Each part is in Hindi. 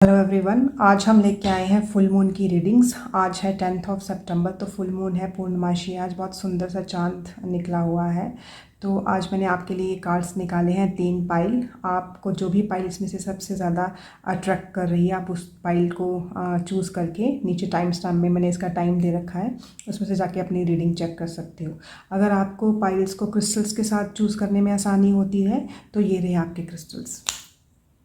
हेलो एवरीवन, आज हम लेके आए हैं फुल मून की रीडिंग्स। आज है 10 सितंबर, तो फुल मून है, पूर्णमासी है। आज बहुत सुंदर सा चांद निकला हुआ है। तो आज मैंने आपके लिए कार्ड्स निकाले हैं 3 पाइल। आपको जो भी पाइल इसमें से सबसे ज़्यादा अट्रैक्ट कर रही है, आप उस पाइल को चूज़ करके नीचे टाइम स्टैम्प में मैंने इसका टाइम दे रखा है, उसमें से जाके अपनी रीडिंग चेक कर सकते हो। अगर आपको पाइल्स को क्रिस्टल्स के साथ चूज़ करने में आसानी होती है तो ये रहे आपके क्रिस्टल्स।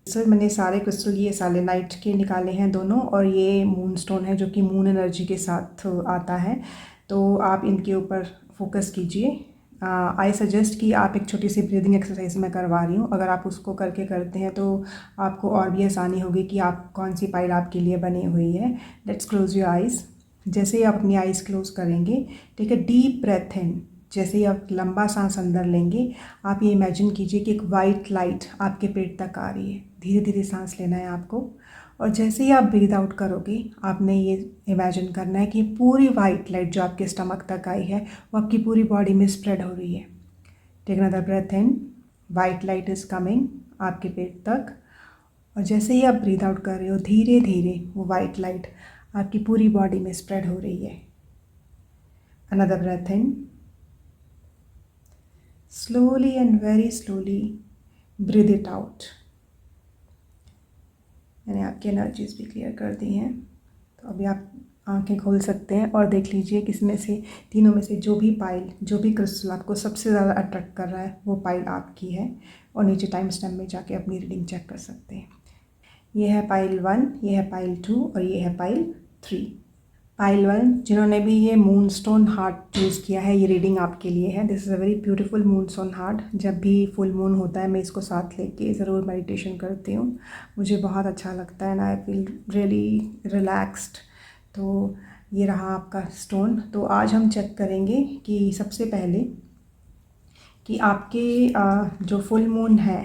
क्रिस्टल मैंने सारे क्रिस्टल ये सेलेनाइट के निकाले हैं दोनों, और ये मून स्टोन है जो कि मून एनर्जी के साथ आता है। तो आप इनके ऊपर फोकस कीजिए। आई सजेस्ट कि आप एक छोटी सी ब्रीदिंग एक्सरसाइज मैं करवा रही हूँ। अगर आप उसको करके करते हैं तो आपको और भी आसानी होगी कि आप कौन सी पाइल आपके लिए बनी हुई है। Let's close your eyes. जैसे ही आप अपनी आइज़ क्लोज करेंगे, take a deep breath in. जैसे ही आप लंबा सांस अंदर लेंगे, आप ये इमेजिन कीजिए कि एक वाइट लाइट आपके पेट तक आ रही है। धीरे धीरे सांस लेना है आपको, और जैसे ही आप ब्रीद आउट करोगे, आपने ये इमेजिन करना है कि पूरी वाइट लाइट जो आपके स्टमक तक आई है वो आपकी पूरी बॉडी में स्प्रेड हो रही है। Take another breath in. White light is coming आपके पेट तक, और जैसे ही आप ब्रीद आउट कर रहे हो, धीरे धीरे वो वाइट लाइट आपकी पूरी बॉडी में स्प्रेड हो रही है। Another breath in. Slowly and very slowly breathe it out। मैंने आपकी एनर्जीज भी क्लियर कर दी हैं। तो अभी आप आंखें खोल सकते हैं और देख लीजिए कि इसमें से तीनों में से जो भी पाइल, जो भी क्रिस्टल आपको सबसे ज़्यादा अट्रैक्ट कर रहा है वो पाइल आपकी है। और नीचे टाइम स्टैम्प में जाके अपनी रीडिंग चेक कर सकते हैं। ये है पाइल 1, ये है पाइल 2 और ये है पाइल 3। पाइल 1 जिन्होंने भी ये मून स्टोन हार्ट चूज़ किया है, ये रीडिंग आपके लिए है। This is a very beautiful moon stone heart. जब भी फुल मून होता है मैं इसको साथ लेके ज़रूर मेडिटेशन करती हूँ। मुझे बहुत अच्छा लगता है and I feel really relaxed. तो ये रहा आपका स्टोन। तो आज हम चेक करेंगे कि सबसे पहले कि आपके जो फुल मून है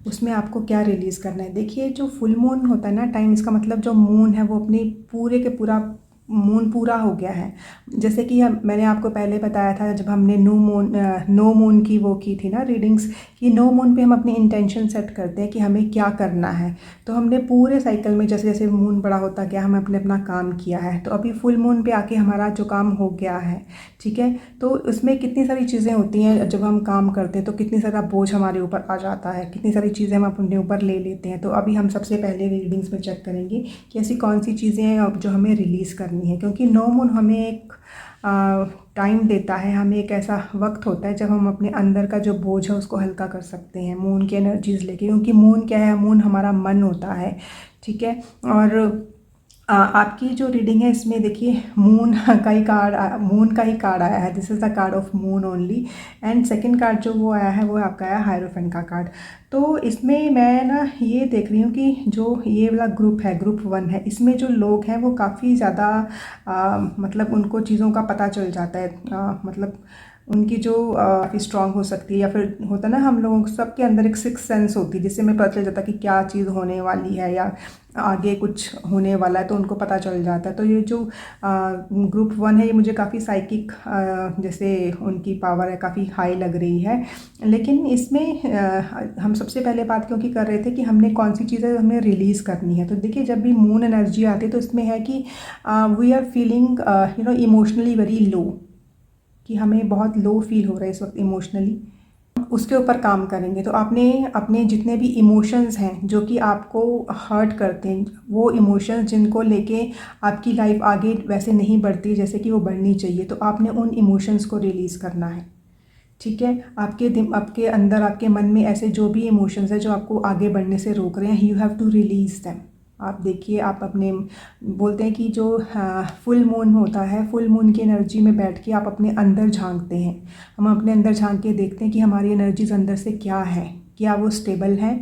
उसमें आपको क्या रिलीज़ करना है। देखिए, जो फुल मून होता है ना टाइम, इसका मतलब जो मून है वो अपनी पूरे के पूरा मून पूरा हो गया है। जैसे कि मैंने आपको पहले बताया था जब हमने नो मून की वो की थी ना रीडिंग्स, कि नो मून पे हम अपनी इंटेंशन सेट करते हैं कि हमें क्या करना है। तो हमने पूरे साइकिल में जैसे जैसे मून बड़ा होता गया, हम अपने अपना काम किया है। तो अभी फुल मून पे आके हमारा जो काम हो गया है, ठीक है। तो उसमें कितनी सारी चीज़ें होती हैं, जब हम काम करते हैं तो कितनी सारा बोझ हमारे ऊपर आ जाता है, कितनी सारी चीज़ें हम अपने ऊपर ले लेते हैं। तो अभी हम सबसे पहले रीडिंग्स में चेक करेंगे कि ऐसी कौन सी चीज़ें हैं जो हमें रिलीज़ करनी है। क्योंकि नो मून हमें एक टाइम देता है, हमें एक ऐसा वक्त होता है जब हम अपने अंदर का जो बोझ है उसको हल्का कर सकते हैं मून की एनर्जीज़ लेके। क्योंकि मून क्या है, मून हमारा मन होता है, ठीक है। और आपकी जो रीडिंग है इसमें देखिए मून का ही कार्ड आया है। This is the card of moon only. And second card जो वो आया है वो आपका आया हायरोफेंट का कार्ड। तो इसमें मैं ना ये देख रही हूँ कि जो ये वाला ग्रुप है, ग्रुप 1 है, इसमें जो लोग हैं वो काफ़ी ज़्यादा मतलब उनको चीज़ों का पता चल जाता है। मतलब उनकी जो काफ़ी स्ट्रांग हो सकती है, या फिर होता है ना हम लोगों सबके अंदर एक सिक्स सेंस होती है जिससे हमें पता चल जाता है कि क्या चीज़ होने वाली है या आगे कुछ होने वाला है, तो उनको पता चल जाता है। तो ये जो ग्रुप 1 है ये मुझे काफ़ी साइकिक जैसे उनकी पावर है काफ़ी हाई लग रही है। लेकिन इसमें हम सबसे पहले बात क्योंकि कर रहे थे कि हमने कौन सी चीज़ें हमें रिलीज़ करनी है। तो देखिए, जब भी मून एनर्जी आती है तो इसमें है कि we are feeling emotionally very low, कि हमें बहुत लो फील हो रहा है इस वक्त इमोशनली। उसके ऊपर काम करेंगे। तो आपने अपने जितने भी इमोशंस हैं जो कि आपको हर्ट करते हैं, वो इमोशंस जिनको लेके आपकी लाइफ आगे वैसे नहीं बढ़ती जैसे कि वो बढ़नी चाहिए, तो आपने उन इमोशंस को रिलीज़ करना है, ठीक है। आपके अंदर, आपके मन में ऐसे जो भी इमोशंस हैं जो आपको आगे बढ़ने से रोक रहे हैं, you have to release them. आप देखिए, आप अपने बोलते हैं कि जो फुल मून होता है, फुल मून की एनर्जी में बैठ के आप अपने अंदर झांकते हैं। हम अपने अंदर झांक के देखते हैं कि हमारी एनर्जीज अंदर से क्या है, क्या वो स्टेबल है,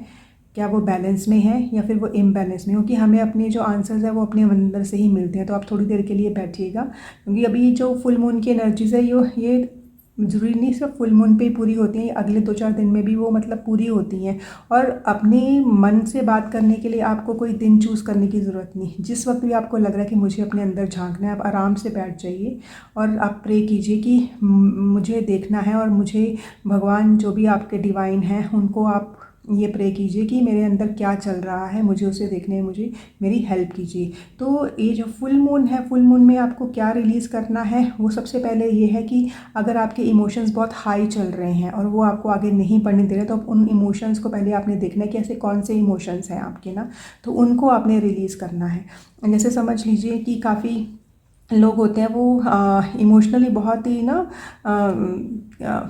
क्या वो बैलेंस में है या फिर वो इम्बैलेंस में। क्योंकि हमें अपने जो आंसर्स है वो अपने अंदर से ही मिलते हैं। तो आप थोड़ी देर के लिए बैठिएगा, क्योंकि अभी जो फुल मून की एनर्जीज है ये ज़रूरी नहीं सिर्फ फुल मून पे ही पूरी होती हैं, अगले 2-4 दिन में भी वो मतलब पूरी होती हैं। और अपने मन से बात करने के लिए आपको कोई दिन चूज़ करने की ज़रूरत नहीं। जिस वक्त भी आपको लग रहा है कि मुझे अपने अंदर झांकना है, आप आराम से बैठ जाइए और आप प्रे कीजिए कि मुझे देखना है, और मुझे भगवान जो भी आपके डिवाइन हैं उनको आप ये प्रे कीजिए कि मेरे अंदर क्या चल रहा है, मुझे उसे देखने में मुझे मेरी हेल्प कीजिए। तो ये जो फुल मून है, फुल मून में आपको क्या रिलीज़ करना है, वो सबसे पहले ये है कि अगर आपके इमोशंस बहुत हाई चल रहे हैं और वो आपको आगे नहीं बढ़ने दे रहे, तो उन इमोशंस को पहले आपने देखना है कि ऐसे कौन से इमोशंस हैं आपके ना, तो उनको आपने रिलीज़ करना है। जैसे समझ लीजिए कि काफ़ी लोग होते हैं वो इमोशनली बहुत ही ना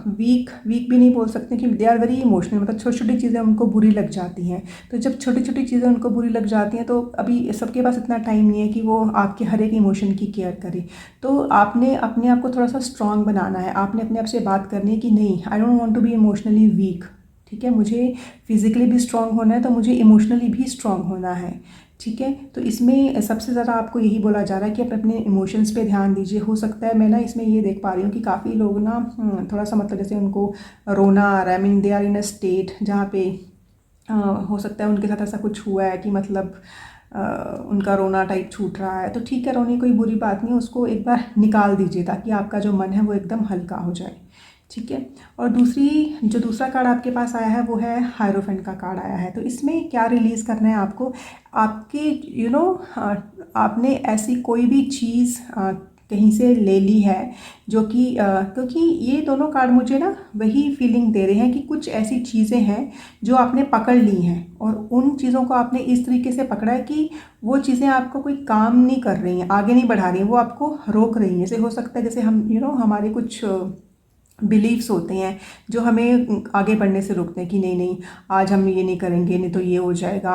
वीक भी नहीं बोल सकते कि दे आर वेरी इमोशनल, मतलब छोटी छोटी चीज़ें उनको बुरी लग जाती हैं। तो जब छोटी छोटी चीज़ें उनको बुरी लग जाती हैं, तो अभी सबके पास इतना टाइम नहीं है कि वो आपके हर एक इमोशन की केयर करे। तो आपने अपने आप को थोड़ा सा स्ट्रांग बनाना है। आपने अपने आप से बात करनी है कि नहीं, I don't want to be emotionally weak. ठीक है, मुझे फिज़िकली भी स्ट्रांग होना है, तो मुझे इमोशनली भी स्ट्रांग होना है। ठीक है, तो इसमें सबसे ज़्यादा आपको यही बोला जा रहा है कि आप अपने इमोशंस पे ध्यान दीजिए। हो सकता है, मैं ना इसमें ये देख पा रही हूँ कि काफ़ी लोग ना थोड़ा सा मतलब जैसे उनको रोना आ रहा है, mean they are in a state जहाँ पे हो सकता है उनके साथ ऐसा कुछ हुआ है कि मतलब उनका रोना टाइप छूट रहा है। तो ठीक है, रोने कोई बुरी बात नहीं है, उसको एक बार निकाल दीजिए ताकि आपका जो मन है वो एकदम हल्का हो जाए। ठीक है, और दूसरा कार्ड आपके पास आया है वो है हायरोफेंट का कार्ड आया है। तो इसमें क्या रिलीज़ करना है आपको, आपके आपने ऐसी कोई भी चीज़ कहीं से ले ली है जो कि क्योंकि ये दोनों कार्ड मुझे ना वही फीलिंग दे रहे हैं कि कुछ ऐसी चीज़ें हैं जो आपने पकड़ ली हैं और उन चीज़ों को आपने इस तरीके से पकड़ा है कि वो चीज़ें आपको कोई काम नहीं कर रही हैं, आगे नहीं बढ़ा रही हैं, वो आपको रोक रही हैं। जैसे हो सकता है जैसे हम हमारे कुछ बिलीव्स होते हैं जो हमें आगे बढ़ने से रोकते हैं कि नहीं नहीं, आज हम ये नहीं करेंगे, नहीं तो ये हो जाएगा,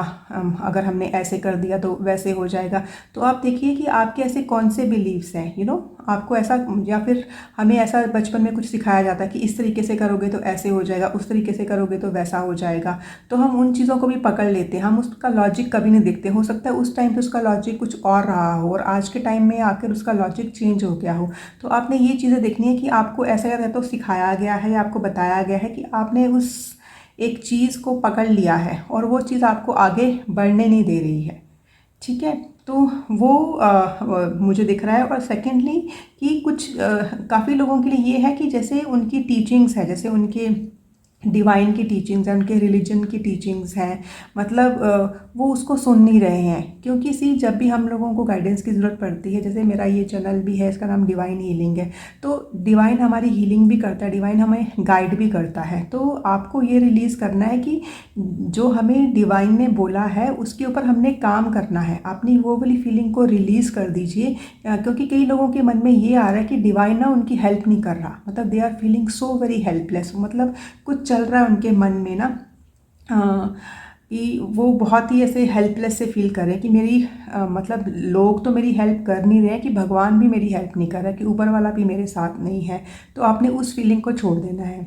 अगर हमने ऐसे कर दिया तो वैसे हो जाएगा। तो आप देखिए कि आपके ऐसे कौन से बिलीव्स हैं, आपको ऐसा, या फिर हमें ऐसा बचपन में कुछ सिखाया जाता है कि इस तरीके से करोगे तो ऐसे हो जाएगा, उस तरीके से करोगे तो वैसा हो जाएगा। तो हम उन चीज़ों को भी पकड़ लेते हैं, हम उसका लॉजिक कभी नहीं देखते। हो सकता है उस टाइम पे उसका लॉजिक कुछ और रहा हो और आज के टाइम में आकर उसका लॉजिक चेंज हो गया हो। तो आपने ये चीज़ें देखनी है कि आपको ऐसा या तो सिखाया गया है या आपको बताया गया है कि आपने उस एक चीज़ को पकड़ लिया है और वो चीज़ आपको आगे बढ़ने नहीं दे रही है। ठीक है, तो वो मुझे दिख रहा है। और सेकेंडली कि कुछ काफ़ी लोगों के लिए ये है कि जैसे उनकी टीचिंग्स है, जैसे उनके डिवाइन की टीचिंग्स हैं, उनके रिलीजन की टीचिंग्स हैं, मतलब वो उसको सुन नहीं रहे हैं। क्योंकि जब भी हम लोगों को गाइडेंस की ज़रूरत पड़ती है, जैसे मेरा ये चैनल भी है, इसका नाम डिवाइन हीलिंग है, तो डिवाइन हमारी हीलिंग भी करता है, डिवाइन हमें गाइड भी करता है। तो आपको ये रिलीज़ करना है कि जो हमें डिवाइन ने बोला है उसके ऊपर हमने काम करना है। अपनी वो वाली फीलिंग को रिलीज़ कर दीजिए, क्योंकि कई लोगों के मन में ये आ रहा है कि डिवाइन ना उनकी हेल्प नहीं कर रहा, मतलब they are feeling so very helpless, मतलब कुछ चल रहा है उनके मन में ना कि वो बहुत ही ऐसे हेल्पलेस से फील कर रहे हैं कि मेरी मतलब लोग तो मेरी हेल्प कर नहीं रहे हैं, कि भगवान भी मेरी हेल्प नहीं कर रहा है, कि ऊपर वाला भी मेरे साथ नहीं है। तो आपने उस फीलिंग को छोड़ देना है,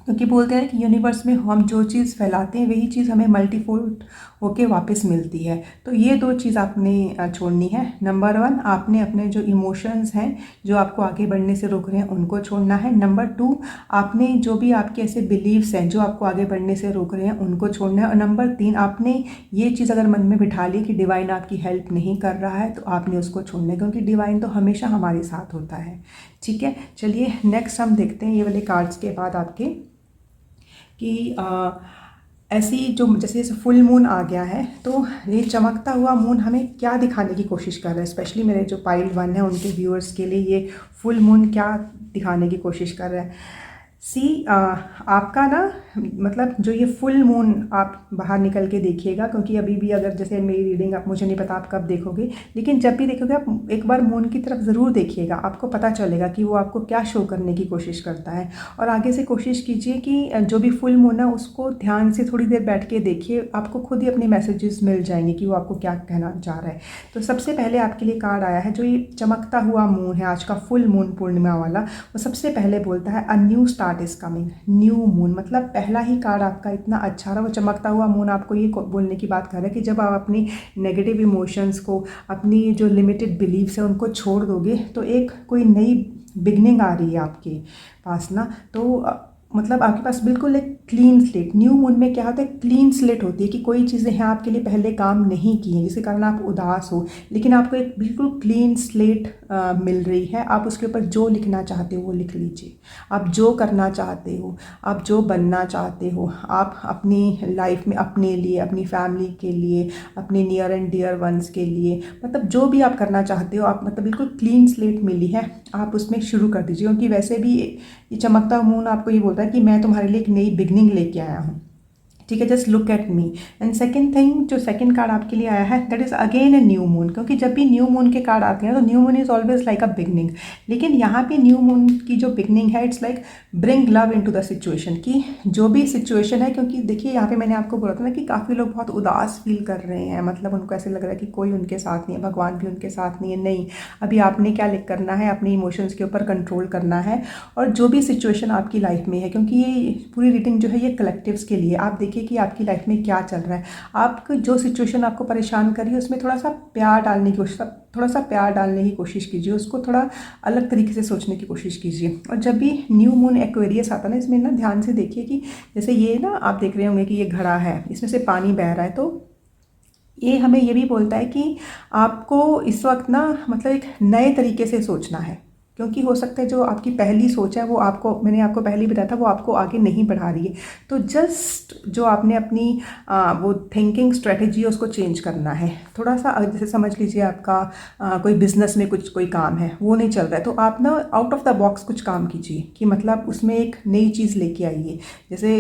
क्योंकि बोलते हैं कि यूनिवर्स में हम जो चीज़ फैलाते हैं वही चीज़ हमें मल्टीफोल्ड होके वापस मिलती है। तो ये दो चीज़ आपने छोड़नी है। नंबर 1, आपने अपने जो इमोशंस हैं जो आपको आगे बढ़ने से रोक रहे हैं उनको छोड़ना है। नंबर 2, आपने जो भी आपके ऐसे बिलीव्स हैं जो आपको आगे बढ़ने से रोक रहे हैं उनको छोड़ना है। और नंबर 3, आपने ये चीज़ अगर मन में बिठा ली कि डिवाइन आपकी हेल्प नहीं कर रहा है, तो आपने उसको छोड़ना है, क्योंकि डिवाइन तो हमेशा हमारे साथ होता है। ठीक है, चलिए नेक्स्ट हम देखते हैं ये वाले कार्ड्स के बाद आपके कि ऐसी जो जैसे फुल मून आ गया है, तो ये चमकता हुआ मून हमें क्या दिखाने की कोशिश कर रहा है। स्पेशली मेरे जो पाइल 1 है उनके व्यूअर्स के लिए ये फुल मून क्या दिखाने की कोशिश कर रहा है। आपका ना, मतलब जो ये फुल मून आप बाहर निकल के देखिएगा, क्योंकि अभी भी अगर जैसे मेरी रीडिंग, आप मुझे नहीं पता आप कब देखोगे, लेकिन जब भी देखोगे आप एक बार मून की तरफ ज़रूर देखिएगा, आपको पता चलेगा कि वो आपको क्या शो करने की कोशिश करता है। और आगे से कोशिश कीजिए कि जो भी फुल मून है उसको ध्यान से थोड़ी देर बैठ के देखिए, आपको खुद ही अपने मैसेजेस मिल जाएंगे कि वो आपको क्या कहना चाह रहा है। तो सबसे पहले आपके लिए कार्ड आया है जो ये चमकता हुआ मून है, आज का फुल मून पूर्णिमा वाला, वो सबसे पहले बोलता है a new start is coming. New moon मतलब पहला ही कार्ड आपका इतना अच्छा रहा। वो चमकता हुआ मून आपको ये बोलने की बात कर रहा है कि जब आप अपनी नेगेटिव इमोशंस को, अपनी जो लिमिटेड बिलीव्स है उनको छोड़ दोगे, तो एक कोई नई बिगनिंग आ रही है आपके पास ना। तो मतलब आपके पास बिल्कुल एक क्लीन स्लेट। न्यू मून में क्या होता है, क्लीन स्लेट होती है कि कोई चीज़ें हैं आपके लिए पहले काम नहीं की हैं जिसके कारण आप उदास हो, लेकिन आपको एक बिल्कुल क्लीन स्लेट मिल रही है। आप उसके ऊपर जो लिखना चाहते हो वो लिख लीजिए। आप जो करना चाहते हो, आप जो बनना चाहते हो, आप अपनी लाइफ में अपने लिए, अपनी फैमिली के लिए, अपने नियर एंड डियर वंस के लिए, मतलब जो भी आप करना चाहते हो, आप मतलब बिल्कुल क्लीन स्लेट मिली है, आप उसमें शुरू कर दीजिए। क्योंकि वैसे भी ये चमकता मून आपको ये बोलता है कि मैं तुम्हारे लिए एक नई बिगनिंग लेके आया हूँ, ठीक है, just look at me. And second thing, जो सेकंड कार्ड आपके लिए आया है, that is again a new moon. क्योंकि जब भी न्यू मून के कार्ड आते हैं तो new moon is always like a beginning, लेकिन यहाँ पे न्यू मून की जो बिगनिंग है, it's like bring love into the situation, कि जो भी सिचुएशन है, क्योंकि देखिए यहाँ पे मैंने आपको बोला था ना कि काफ़ी लोग बहुत उदास फील कर रहे हैं, मतलब उनको ऐसे लग रहा है कि कोई उनके साथ नहीं है, भगवान भी उनके साथ नहीं है। नहीं, अभी आपने क्या करना है, अपने इमोशंस के ऊपर कंट्रोल करना है। और जो भी सिचुएशन आपकी लाइफ में है, क्योंकि ये पूरी रीडिंग जो है ये कलेक्टिव्स के लिए, आप देखिए कि आपकी लाइफ में क्या चल रहा है, आपको जो सिचुएशन आपको परेशान कर रही है उसमें थोड़ा सा प्यार डालने की कोशिश, थोड़ा सा प्यार डालने की कोशिश कीजिए, उसको थोड़ा अलग तरीके से सोचने की कोशिश कीजिए। और जब भी न्यू मून एक्वेरियस आता है ना, इसमें ना ध्यान से देखिए कि जैसे ये ना आप देख रहे होंगे कि ये घड़ा है, इसमें से पानी बह रहा है, तो ये हमें ये भी बोलता है कि आपको इस वक्त ना मतलब एक नए तरीके से सोचना है। क्योंकि हो सकता है जो आपकी पहली सोच है वो आपको, मैंने आपको पहले ही बताया था, वो आपको आगे नहीं बढ़ा रही है। तो जस्ट जो आपने अपनी वो थिंकिंग स्ट्रेटजी है उसको चेंज करना है थोड़ा सा। जैसे समझ लीजिए आपका कोई बिजनेस में कुछ कोई काम है वो नहीं चल रहा है, तो आप ना आउट ऑफ द बॉक्स कुछ काम कीजिए, कि मतलब उसमें एक नई चीज़ लेके आइए। जैसे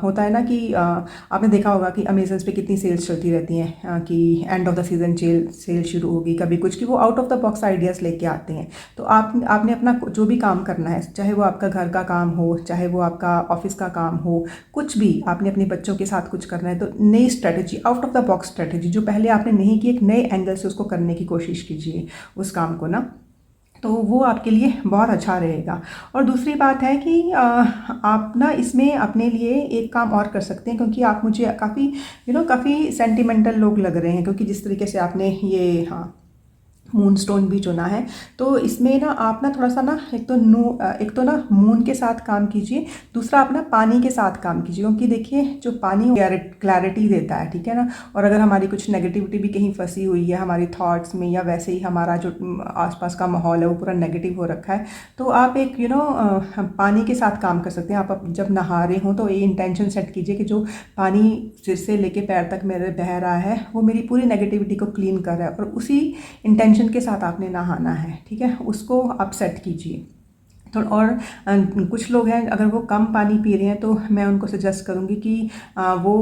होता है ना कि आपने देखा होगा कि अमेजन पे कितनी सेल्स चलती रहती हैं कि end of the season cell शुरू होगी कभी कुछ, कि वो out of the box ideas लेके आते हैं। तो आपने अपना जो भी काम करना है, चाहे वो आपका घर का काम हो, चाहे वो आपका ऑफिस का काम हो, कुछ भी आपने अपने बच्चों के साथ कुछ करना है, तो नई strategy, out of the box strategy जो पहले आपने नहीं की, एक नए एंगल से उसको करने की कोशिश कीजिए उस काम को ना, तो वो आपके लिए बहुत अच्छा रहेगा। और दूसरी बात है कि आप ना इसमें अपने लिए एक काम और कर सकते हैं, क्योंकि आप मुझे काफ़ी काफ़ी सेंटिमेंटल लोग लग रहे हैं, क्योंकि जिस तरीके से आपने ये मून स्टोन भी चुना है, तो इसमें ना आप ना थोड़ा सा ना एक तो ना मून के साथ काम कीजिए, दूसरा आप ना पानी के साथ काम कीजिए। क्योंकि देखिए जो पानी क्लैरिटी देता है, ठीक है ना। और अगर हमारी कुछ नेगेटिविटी भी कहीं फंसी हुई है हमारी थॉट्स में, या वैसे ही हमारा जो आसपास का माहौल है वो पूरा नेगेटिव हो रखा है, तो आप एक पानी के साथ काम कर सकते हैं। आप जब नहा रहे हो तो ये इंटेंशन सेट कीजिए कि जो पानी सिर से लेके पैर तक मेरे बह रहा है वो मेरी पूरी नेगेटिविटी को क्लीन कर रहा है, और उसी इंटेंशन के साथ आपने नहाना है, ठीक है। उसको आप सेट कीजिए। तो और कुछ लोग हैं अगर वो कम पानी पी रहे हैं तो मैं उनको सजेस्ट करूँगी कि वो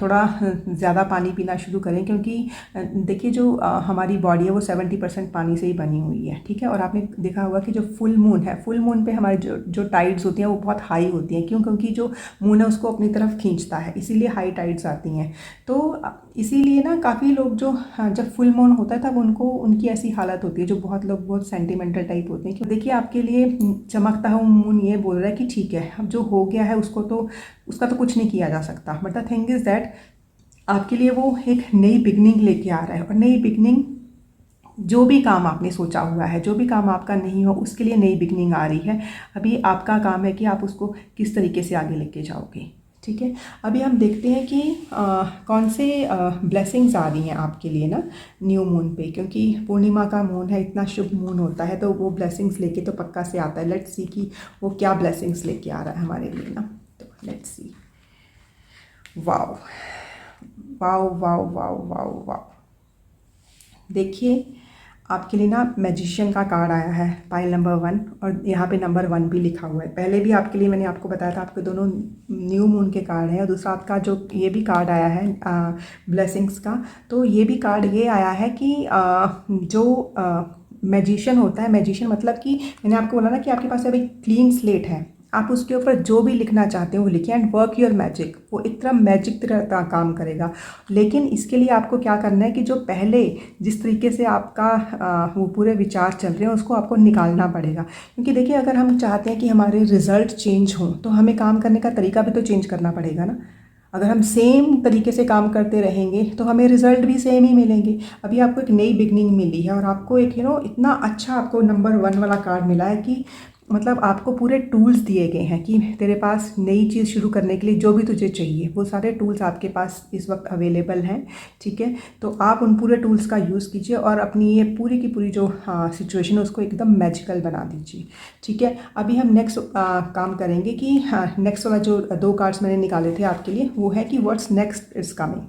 थोड़ा ज़्यादा पानी पीना शुरू करें, क्योंकि देखिए जो हमारी बॉडी है वो 70% पानी से ही बनी हुई है, ठीक है। और आपने देखा होगा कि जो फुल मून है, फुल मून पे हमारी जो टाइड्स होती हैं वो बहुत हाई होती हैं। क्यों? क्योंकि जो मून है उसको अपनी तरफ खींचता है, इसीलिए हाई टाइड्स आती हैं। तो इसीलिए ना काफ़ी लोग जो जब फुल मून होता है तब उनकी ऐसी हालत होती है, जो बहुत लोग बहुत सेंटिमेंटल टाइप होते हैं। क्यों? देखिए आपके लिए चमकता हुआ मून ये बोल रहा है कि ठीक है, अब जो हो गया है उसका तो कुछ नहीं किया जा सकता, but the thing is that आपके लिए वो एक नई बिगनिंग लेके आ रहा है। और नई बिगनिंग, जो भी काम आपने सोचा हुआ है, जो भी काम आपका नहीं हो, उसके लिए नई बिगनिंग आ रही है। अभी आपका काम है कि आप उसको किस तरीके से आगे लेके जाओगे, ठीक है। अभी हम देखते हैं कि कौन से ब्लेसिंग्स आ रही हैं आपके लिए ना न्यू मून पे, क्योंकि पूर्णिमा का मून है, इतना शुभ मून होता है, तो वो ब्लेसिंग्स लेके तो पक्का से आता है। लेट्स सी कि वो क्या ब्लेसिंग्स लेके आ रहा है हमारे लिए ना, तो let's see. Wow wow wow wow wow wow, देखिए आपके लिए ना मैजिशियन का कार्ड आया है, पाइल नंबर 1, और यहाँ पे नंबर 1 भी लिखा हुआ है। पहले भी आपके लिए मैंने आपको बताया था आपके दोनों न्यू मून के कार्ड हैं, और दूसरा आपका जो ये भी कार्ड आया है ब्लेसिंग्स का, तो ये भी कार्ड ये आया है कि जो मैजिशियन होता है, मैजिशियन मतलब कि मैंने आपको बोला ना कि आपके पास अभी क्लीन स्लेट है, आप उसके ऊपर जो भी लिखना चाहते हो वो लिखिए, एंड वर्क योर मैजिक, वो एक तरह मैजिक तरह का काम करेगा। लेकिन इसके लिए आपको क्या करना है कि जो पहले जिस तरीके से आपका वो पूरे विचार चल रहे हैं उसको आपको निकालना पड़ेगा। क्योंकि देखिए अगर हम चाहते हैं कि हमारे रिजल्ट चेंज हों तो हमें काम करने का तरीका भी तो चेंज करना पड़ेगा ना। अगर हम सेम तरीके से काम करते रहेंगे तो हमें रिजल्ट भी सेम ही मिलेंगे। अभी आपको एक नई बिगनिंग मिली है, और आपको एक इतना अच्छा आपको नंबर 1 वाला कार्ड मिला है कि मतलब आपको पूरे टूल्स दिए गए हैं कि तेरे पास नई चीज़ शुरू करने के लिए जो भी तुझे चाहिए वो सारे टूल्स आपके पास इस वक्त अवेलेबल हैं। ठीक है, तो आप उन पूरे टूल्स का यूज़ कीजिए और अपनी ये पूरी की पूरी जो सिचुएशन है उसको एकदम मैजिकल बना दीजिए। ठीक है, अभी हम नेक्स्ट काम करेंगे कि नेक्स्ट वाला जो 2 कार्ड्स मैंने निकाले थे आपके लिए वो है कि what's next is coming.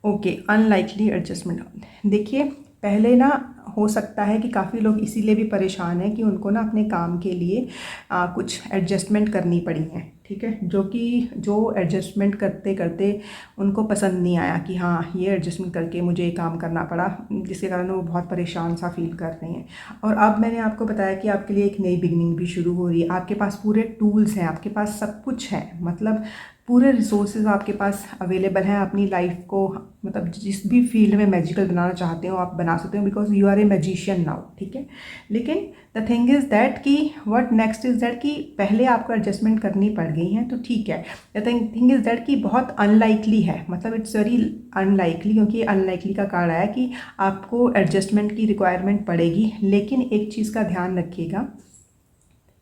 Okay, unlikely adjustment. देखिए, पहले ना हो सकता है कि काफ़ी लोग इसीलिए भी परेशान हैं कि उनको ना अपने काम के लिए कुछ एडजस्टमेंट करनी पड़ी हैं। ठीक है, जो एडजस्टमेंट करते करते उनको पसंद नहीं आया कि हाँ ये एडजस्टमेंट करके मुझे ये काम करना पड़ा, जिसके कारण वो बहुत परेशान सा फील कर रहे हैं। और अब मैंने आपको बताया कि आपके लिए एक नई बिगनिंग भी शुरू हो रही है। आपके पास पूरे टूल्स हैं, आपके पास सब कुछ है, मतलब पूरे रिसोर्सेज आपके पास अवेलेबल हैं अपनी लाइफ को, मतलब जिस भी फील्ड में मैजिकल बनाना चाहते हो आप बना सकते हो, because you are a magician now. ठीक है, लेकिन द थिंग इज़ दैट कि व्हाट नेक्स्ट इज़ दैट कि पहले आपको एडजस्टमेंट करनी पड़ गई हैं तो ठीक है। द थिंग इज़ दैट कि बहुत अनलाइकली है, मतलब इट्स वेरी अनलाइकली, क्योंकि अनलाइकली का कार्ड आया कि आपको एडजस्टमेंट की रिक्वायरमेंट पड़ेगी। लेकिन एक चीज़ का ध्यान रखिएगा,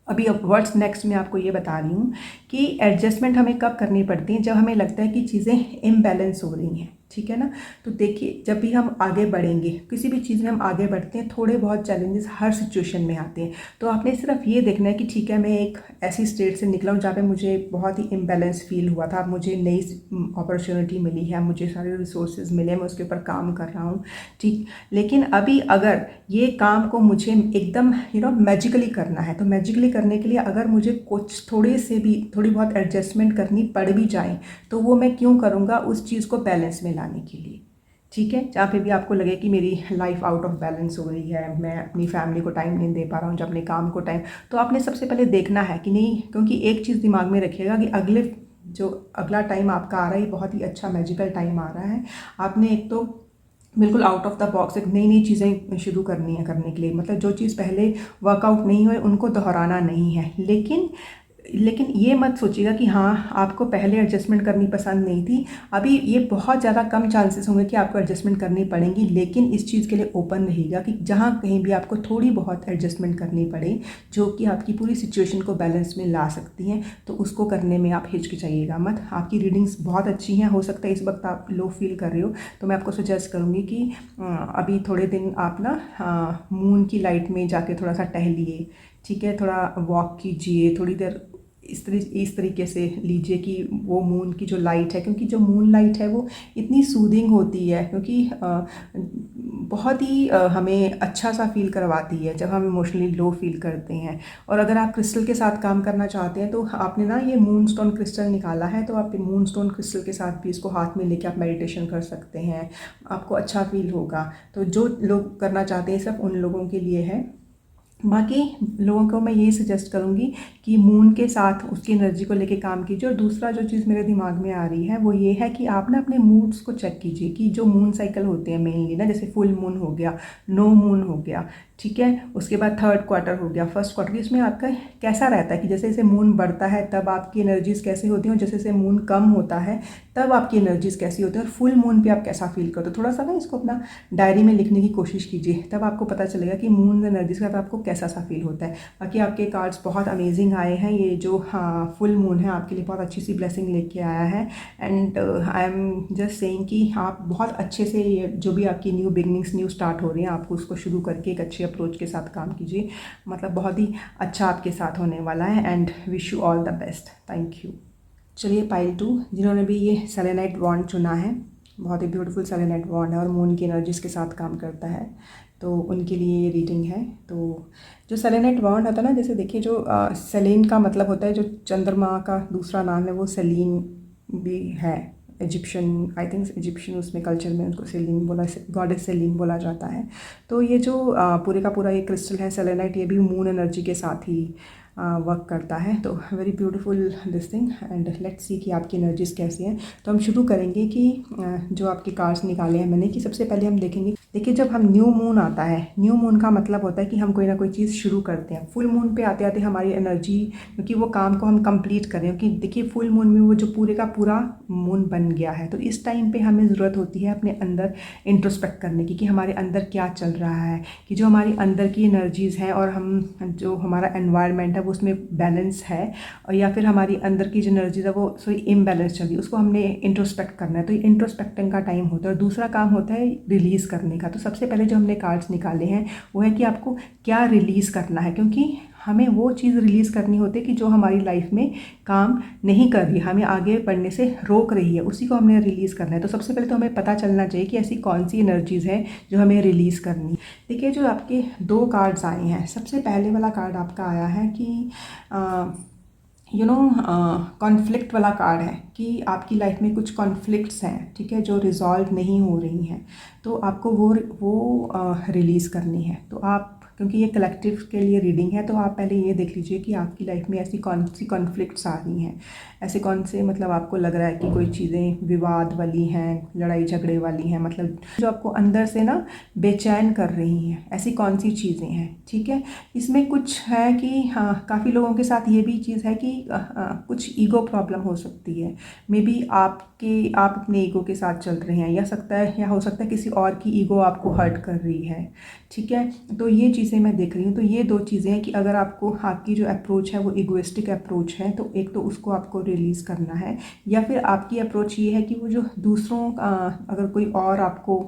अभी अब व्हाट्स नेक्स्ट मैं आपको ये बता रही हूँ कि एडजस्टमेंट हमें कब करनी पड़ती है, जब हमें लगता है कि चीज़ें इम्बैलेंस हो रही हैं। ठीक है ना, तो देखिए जब भी हम आगे बढ़ेंगे, किसी भी चीज़ में हम आगे बढ़ते हैं, थोड़े बहुत चैलेंजेस हर सिचुएशन में आते हैं। तो आपने सिर्फ ये देखना है कि ठीक है, मैं एक ऐसी स्टेट से निकला हूँ जहाँ पे मुझे बहुत ही इम्बैलेंस फील हुआ था, अब मुझे नई अपॉर्चुनिटी मिली है, मुझे सारे रिसोर्सेज मिले, मैं उसके ऊपर काम कर रहा हूँ। ठीक, लेकिन अभी अगर ये काम को मुझे एकदम मैजिकली करना है, तो मैजिकली करने के लिए अगर मुझे कुछ थोड़ी बहुत एडजस्टमेंट करनी पड़ भी जाए तो वो मैं क्यों करूँगा, उस चीज़ को बैलेंस में लाने के लिए। ठीक है, जहाँ पे भी आपको लगे कि मेरी लाइफ आउट ऑफ बैलेंस हो रही है, मैं अपनी फैमिली को टाइम नहीं दे पा रहा हूँ, जब अपने काम को टाइम, तो आपने सबसे पहले देखना है कि नहीं, क्योंकि एक चीज़ दिमाग में रखिएगा कि अगला टाइम आपका आ रहा है, बहुत ही अच्छा मैजिकल टाइम आ रहा है। आपने एक तो बिल्कुल आउट ऑफ द बॉक्स एक नई नई चीज़ें शुरू करनी है करने के लिए, मतलब जो चीज़ पहले वर्कआउट नहीं हुए उनको दोहराना नहीं है। लेकिन ये मत सोचिएगा कि हाँ आपको पहले एडजस्टमेंट करनी पसंद नहीं थी, अभी ये बहुत ज़्यादा कम चांसेस होंगे कि आपको एडजस्टमेंट करनी पड़ेंगी। लेकिन इस चीज़ के लिए ओपन रहिएगा कि जहाँ कहीं भी आपको थोड़ी बहुत एडजस्टमेंट करनी पड़े जो कि आपकी पूरी सिचुएशन को बैलेंस में ला सकती हैं, तो उसको करने में आप हिचकिचाइएगा मत। आपकी रीडिंग्स बहुत अच्छी हैं, हो सकता है इस वक्त आप लो फील कर रहे हो, तो मैं आपको सजेस्ट करूँगी कि अभी थोड़े दिन आप ना मून की लाइट में जाके थोड़ा सा टहलिए। ठीक है, थोड़ा वॉक कीजिए, थोड़ी देर इस तरीके से लीजिए कि वो मून की जो लाइट है, क्योंकि जो मून लाइट है वो इतनी सूदिंग होती है, क्योंकि बहुत ही हमें अच्छा सा फील करवाती है जब हम इमोशनली लो फील करते हैं। और अगर आप क्रिस्टल के साथ काम करना चाहते हैं तो आपने ना ये मून स्टोन क्रिस्टल निकाला है, तो आप मून स्टोन क्रिस्टल के साथ भी इसको हाथ में लेके आप मेडिटेशन कर सकते हैं, आपको अच्छा फील होगा। तो जो लोग करना चाहते हैं सिर्फ उन लोगों के लिए है। बाकी लोगों को मैं यही सजेस्ट करूँगी कि मून के साथ उसकी एनर्जी को लेके काम कीजिए। और दूसरा जो चीज़ मेरे दिमाग में आ रही है वो ये है कि आप ना अपने मूड्स को चेक कीजिए कि जो मून साइकिल होते हैं मेनली ना, जैसे फुल मून हो गया, नो मून हो गया, ठीक है, उसके बाद 3rd क्वार्टर हो गया, 1st क्वार्टर, इसमें आपका कैसा रहता है कि जैसे जैसे मून बढ़ता है तब आपकी एनर्जीज़ कैसी होती हैं, और जैसे जैसे मून कम होता है तब आपकी एनर्जीज़ कैसी होती हैं, और फुल मून पे आप कैसा फील करते हो। थोड़ा सा ना इसको अपना डायरी में लिखने की कोशिश कीजिए, तब आपको पता चलेगा कि मून एनर्जीज़ का आपको कैसा सा फील होता है। बाकी आपके कार्ड्स बहुत अमेजिंग आए हैं, ये जो फुल मून है आपके लिए बहुत अच्छी सी ब्लेसिंग लेके आया है। And I am just saying कि आप बहुत अच्छे से ये जो भी आपकी न्यू बिगनिंग्स न्यू स्टार्ट हो रही हैं, आपको उसको शुरू करके एक अच्छे अप्रोच के साथ काम कीजिए, मतलब बहुत ही अच्छा आपके साथ होने वाला है। And wish you all the best, thank you. चलिए पाइल 2, जिन्होंने भी ये सेलेनाइट वॉन्ड चुना है, बहुत ही ब्यूटीफुल सेलेनाइट वॉन्ड है और मून की एनर्जीज़ के साथ काम करता है, तो उनके लिए ये रीडिंग है। तो जो सेलेनाइट वॉन्ड होता है ना, जैसे देखिए जो सेलेन का मतलब होता है, जो चंद्रमा का दूसरा नाम है वो सेलीन भी है, इजिप्शियन, आई थिंक इजिप्शियन उसमें कल्चर में उनको सेलीन बोला, गॉडेस सेलीन बोला जाता है। तो ये जो पूरे का पूरा ये क्रिस्टल है सेलेनाइट, ये भी मून एनर्जी के साथ ही वर्क करता है। तो very beautiful this thing and let's see कि आपकी एनर्जीज़ कैसी हैं। तो हम शुरू करेंगे कि जो आपके कार्ड्स निकाले हैं मैंने, कि सबसे पहले हम देखेंगे। देखिए, जब हम न्यू मून आता है, न्यू मून का मतलब होता है कि हम कोई ना कोई चीज़ शुरू करते हैं। फुल मून पे आते आते हमारी एनर्जी, क्योंकि वो काम को हम कंप्लीट करें, क्योंकि देखिए फुल मून में वो जो पूरे का पूरा मून बन गया है, तो इस टाइम पे हमें ज़रूरत होती है अपने अंदर इंट्रोस्पेक्ट करने की कि हमारे अंदर क्या चल रहा है, कि जो हमारी अंदर की एनर्जीज़ हैं और हम जो हमारा एनवायरनमेंट है वो उसमें बैलेंस है, और या फिर हमारी अंदर की जो एनर्जीज है वो सॉरी इम्बैलेंस चल रही है, उसको हमने इंट्रोस्पेक्ट करना है। तो ये इंट्रोस्पेक्टिंग का टाइम होता है। और दूसरा काम होता है रिलीज़ करने का। तो सबसे पहले जो हमने कार्ड्स निकाले हैं वो है कि आपको क्या रिलीज़ करना है, क्योंकि हमें वो चीज़ रिलीज़ करनी होती है कि जो हमारी लाइफ में काम नहीं कर रही, हमें आगे बढ़ने से रोक रही है, उसी को हमने रिलीज़ करना है। तो सबसे पहले तो हमें पता चलना चाहिए कि ऐसी कौन सी एनर्जीज़ है जो हमें रिलीज़ करनी। देखिए, जो आपके 2 कार्ड्स आए हैं, सबसे पहले वाला कार्ड आपका आया है कि कॉन्फ्लिक्ट वाला कार्ड है कि आपकी लाइफ में कुछ कॉन्फ्लिक्ट्स हैं, ठीक है, जो रिजॉल्व नहीं हो रही हैं, तो आपको वो रिलीज़ करनी है। तो आप, क्योंकि ये कलेक्टिव के लिए रीडिंग है, तो आप पहले ये देख लीजिए कि आपकी लाइफ में ऐसी कौन सी कॉन्फ्लिक्ट्स आ रही हैं, ऐसे कौन से, मतलब आपको लग रहा है कि कोई चीज़ें विवाद वाली हैं, लड़ाई झगड़े वाली हैं, मतलब जो आपको अंदर से ना बेचैन कर रही हैं, ऐसी कौन सी चीज़ें हैं, ठीक है। इसमें कुछ है कि हाँ, काफ़ी लोगों के साथ ये भी चीज़ है कि कुछ ईगो प्रॉब्लम हो सकती है। मे बी आप अपने ईगो के साथ चल रहे हैं, या हो सकता है किसी और की ईगो आपको हर्ट कर रही है, ठीक है। तो ये चीज़ें मैं देख रही हूँ। तो ये 2 चीज़ें हैं कि अगर आपकी जो अप्रोच है वो इगोइस्टिक अप्रोच है, तो एक तो उसको आपको रिलीज़ करना है, या फिर आपकी अप्रोच ये है कि वो जो दूसरों अगर कोई और आपको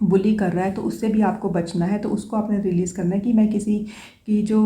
बुली कर रहा है तो उससे भी आपको बचना है। तो उसको आपने रिलीज़ करना है कि मैं किसी की जो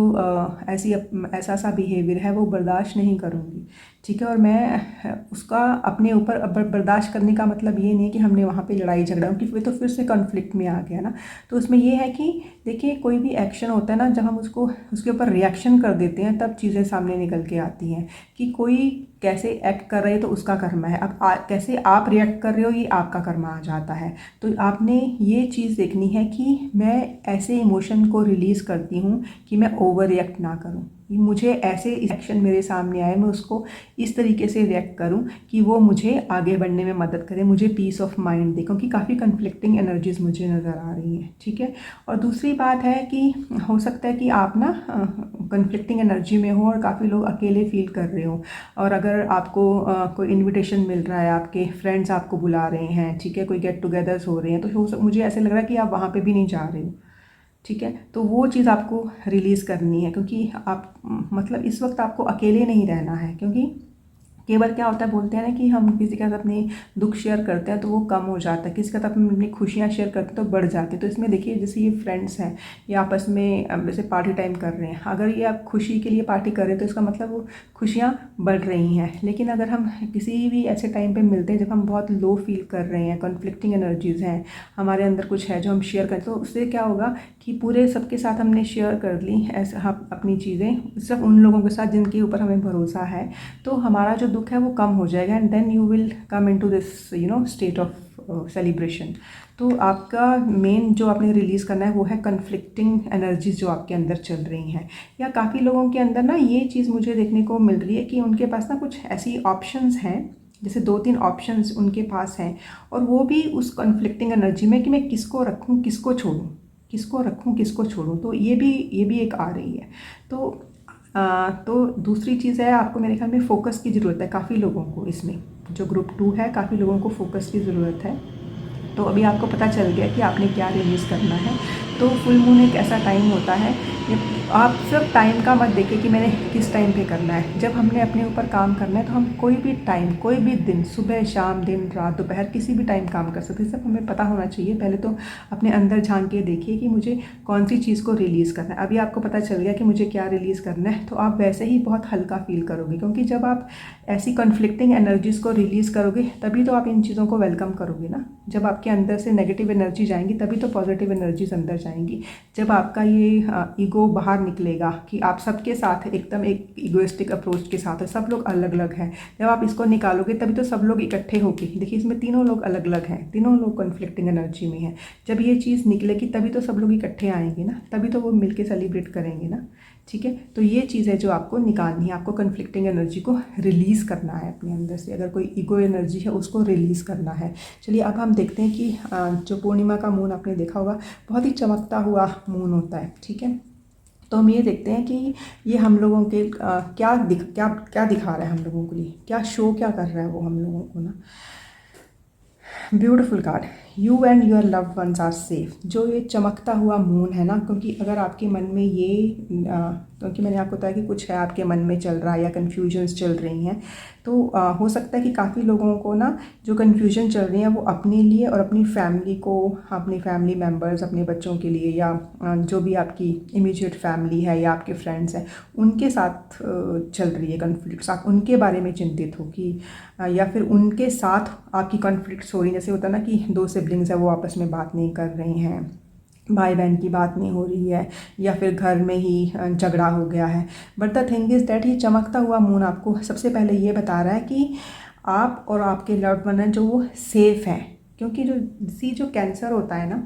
ऐसा सा बिहेवियर है वो बर्दाश्त नहीं करूँगी, ठीक है। और मैं उसका अपने ऊपर बर्दाश्त करने का मतलब ये नहीं कि हमने वहाँ पे लड़ाई झगड़ा, क्योंकि वे तो फिर से कॉन्फ्लिक्ट में आ गया ना। तो उसमें ये है कि देखिए, कोई भी एक्शन होता है ना, जब हम उसके ऊपर रिएक्शन कर देते हैं तब चीज़ें सामने निकल के आती हैं कि कोई कैसे एक्ट कर रहे हैं तो उसका कर्म है। अब कैसे आप रिएक्ट कर रहे हो ये आपका कर्म आ जाता है। तो आपने ये चीज़ देखनी है कि मैं ऐसे इमोशन को रिलीज़ करती हूँ कि मैं ओवर रिएक्ट ना करूँ। मुझे ऐसे एक्शन मेरे सामने आए, मैं उसको इस तरीके से रिएक्ट करूं कि वो मुझे आगे बढ़ने में मदद करे, मुझे पीस ऑफ माइंड दे, क्योंकि काफ़ी कन्फ्लिक्टिंग एनर्जीज मुझे नज़र आ रही हैं, ठीक है। और दूसरी बात है कि हो सकता है कि आप ना कन्फ्लिक्टिंग एनर्जी में हो और काफ़ी लोग अकेले फील कर रहे हो, और अगर आपको कोई इन्विटेशन मिल रहा है, आपके फ्रेंड्स आपको बुला रहे हैं, ठीक है, कोई गेट टुगेदर्स हो रहे हैं, तो मुझे ऐसे लग रहा है कि आप वहाँ पर भी नहीं जा रहे हो, ठीक है। तो वो चीज़ आपको रिलीज़ करनी है, क्योंकि आप, मतलब इस वक्त आपको अकेले नहीं रहना है। क्योंकि केवल क्या होता है, बोलते हैं ना कि हम किसी के साथ अपनी दुख शेयर करते हैं तो वो कम हो जाता है, किसी के साथ हम अपनी खुशियाँ शेयर करते हैं तो बढ़ जाती है। तो इसमें देखिए, जैसे ये फ्रेंड्स हैं, ये आपस में जैसे पार्टी टाइम कर रहे हैं, अगर ये आप खुशी के लिए पार्टी कर रहे हैं तो इसका मतलब वो खुशियाँ बढ़ रही हैं। लेकिन अगर हम किसी भी ऐसे टाइम पर मिलते हैं जब हम बहुत लो फील कर रहे हैं, कॉन्फ्लिक्टिंग एनर्जीज़ हैं, हमारे अंदर कुछ है जो हम शेयर करें, तो उससे क्या होगा कि पूरे सबके साथ हमने शेयर कर ली ऐसे हम अपनी चीज़ें, सिर्फ उन लोगों के साथ जिनके ऊपर हमें भरोसा है, तो हमारा जो दुख है वो कम हो जाएगा, and then you will come into this state of celebration. तो आपका मेन जो आपने रिलीज़ करना है वो है कन्फ्लिक्टिंग एनर्जीज जो आपके अंदर चल रही हैं। या काफ़ी लोगों के अंदर ना ये चीज़ मुझे देखने को मिल रही है कि उनके पास ना कुछ ऐसी ऑप्शंस हैं, जैसे 2-3 ऑप्शंस उनके पास हैं, और वो भी उस कन्फ्लिक्टिंग एनर्जी में कि मैं किसको रखूँ किसको छोड़ूँ, किसको रखूँ किसको छोड़ूँ। तो ये भी एक आ रही है। तो दूसरी चीज़ है, आपको मेरे ख्याल में फ़ोकस की ज़रूरत है काफ़ी लोगों को। इसमें जो ग्रुप 2 है, काफ़ी लोगों को फ़ोकस की ज़रूरत है। तो अभी आपको पता चल गया कि आपने क्या रिलीज़ करना है। तो फुल मून एक ऐसा टाइम होता है, आप सिर्फ टाइम का मत देखिए कि मैंने किस टाइम पे करना है। जब हमने अपने ऊपर काम करना है तो हम कोई भी टाइम, कोई भी दिन, सुबह शाम दिन रात दोपहर किसी भी टाइम काम कर सकते हैं। सिर्फ हमें पता होना चाहिए। पहले तो अपने अंदर झांक के देखिए कि मुझे कौन सी चीज़ को रिलीज़ करना है। अभी आपको पता चल गया कि मुझे क्या रिलीज़ करना है, तो आप वैसे ही बहुत हल्का फील करोगे, क्योंकि जब आप ऐसी कॉन्फ्लिक्टिंग एनर्जीज़ को रिलीज़ करोगे तभी तो आप इन चीज़ों को वेलकम करोगे ना। जब आपके अंदर से नेगेटिव एनर्जी जाएंगी तभी तो पॉजिटिव एनर्जीज अंदर जाएंगी। जब आपका ये ईगो बाहर बाहर निकलेगा कि आप सबके साथ एकदम एक इगोइस्टिक अप्रोच के साथ है, सब लोग अलग अलग हैं। जब आप इसको निकालोगे तभी तो सब लोग इकट्ठे होके, देखिए इसमें तीनों लोग अलग अलग हैं, तीनों लोग कॉन्फ्लिक्टिंग एनर्जी में हैं। जब ये चीज़ निकलेगी तभी तो सब लोग इकट्ठे आएंगे ना, तभी तो वो मिलके सेलिब्रेट करेंगे ना। ठीक है, तो ये चीज़ है जो आपको निकालनी है, आपको कन्फ्लिक्टिंग एनर्जी को रिलीज़ करना है अपने अंदर से। अगर कोई ईगो एनर्जी है उसको रिलीज़ करना है। चलिए अब हम देखते हैं कि जो पूर्णिमा का मून आपने देखा होगा, बहुत ही चमकता हुआ मून होता है। ठीक है, तो हम ये देखते हैं कि ये हम लोगों के क्या दिखा रहा है, हम लोगों के लिए क्या शो क्या कर रहा है वो हम लोगों को ना। Beautiful card, you and your loved ones are safe. जो ये चमकता हुआ मून है ना, क्योंकि अगर आपके मन में ये क्योंकि मैंने आपको बताया कि कुछ है आपके मन में चल रहा है या कन्फ्यूजन्स चल रही हैं, तो हो सकता है कि काफ़ी लोगों को ना जो कन्फ्यूजन चल रही है वो अपने लिए और अपनी फैमिली को, अपनी फैमिली मेम्बर्स, अपने बच्चों के लिए, या जो भी आपकी इमीडिएट फैमिली है या आपके फ्रेंड्स हैं उनके साथ चल रही है कॉन्फ्लिक्ट्स। आप उनके बारे में चिंतित हो कि या फिर उनके साथ आपकी कॉन्फ्लिक्ट्स हो रही, जैसे होता है ना कि दो सिबलिंग्स है वो आपस में बात नहीं कर रही हैं, भाई बहन की बात नहीं हो रही है, या फिर घर में ही झगड़ा हो गया है। But the thing is that ये चमकता हुआ मून आपको सबसे पहले ये बता रहा है कि आप और आपके लव्ड वन है जो वो सेफ़ हैं। क्योंकि जो कैंसर होता है ना,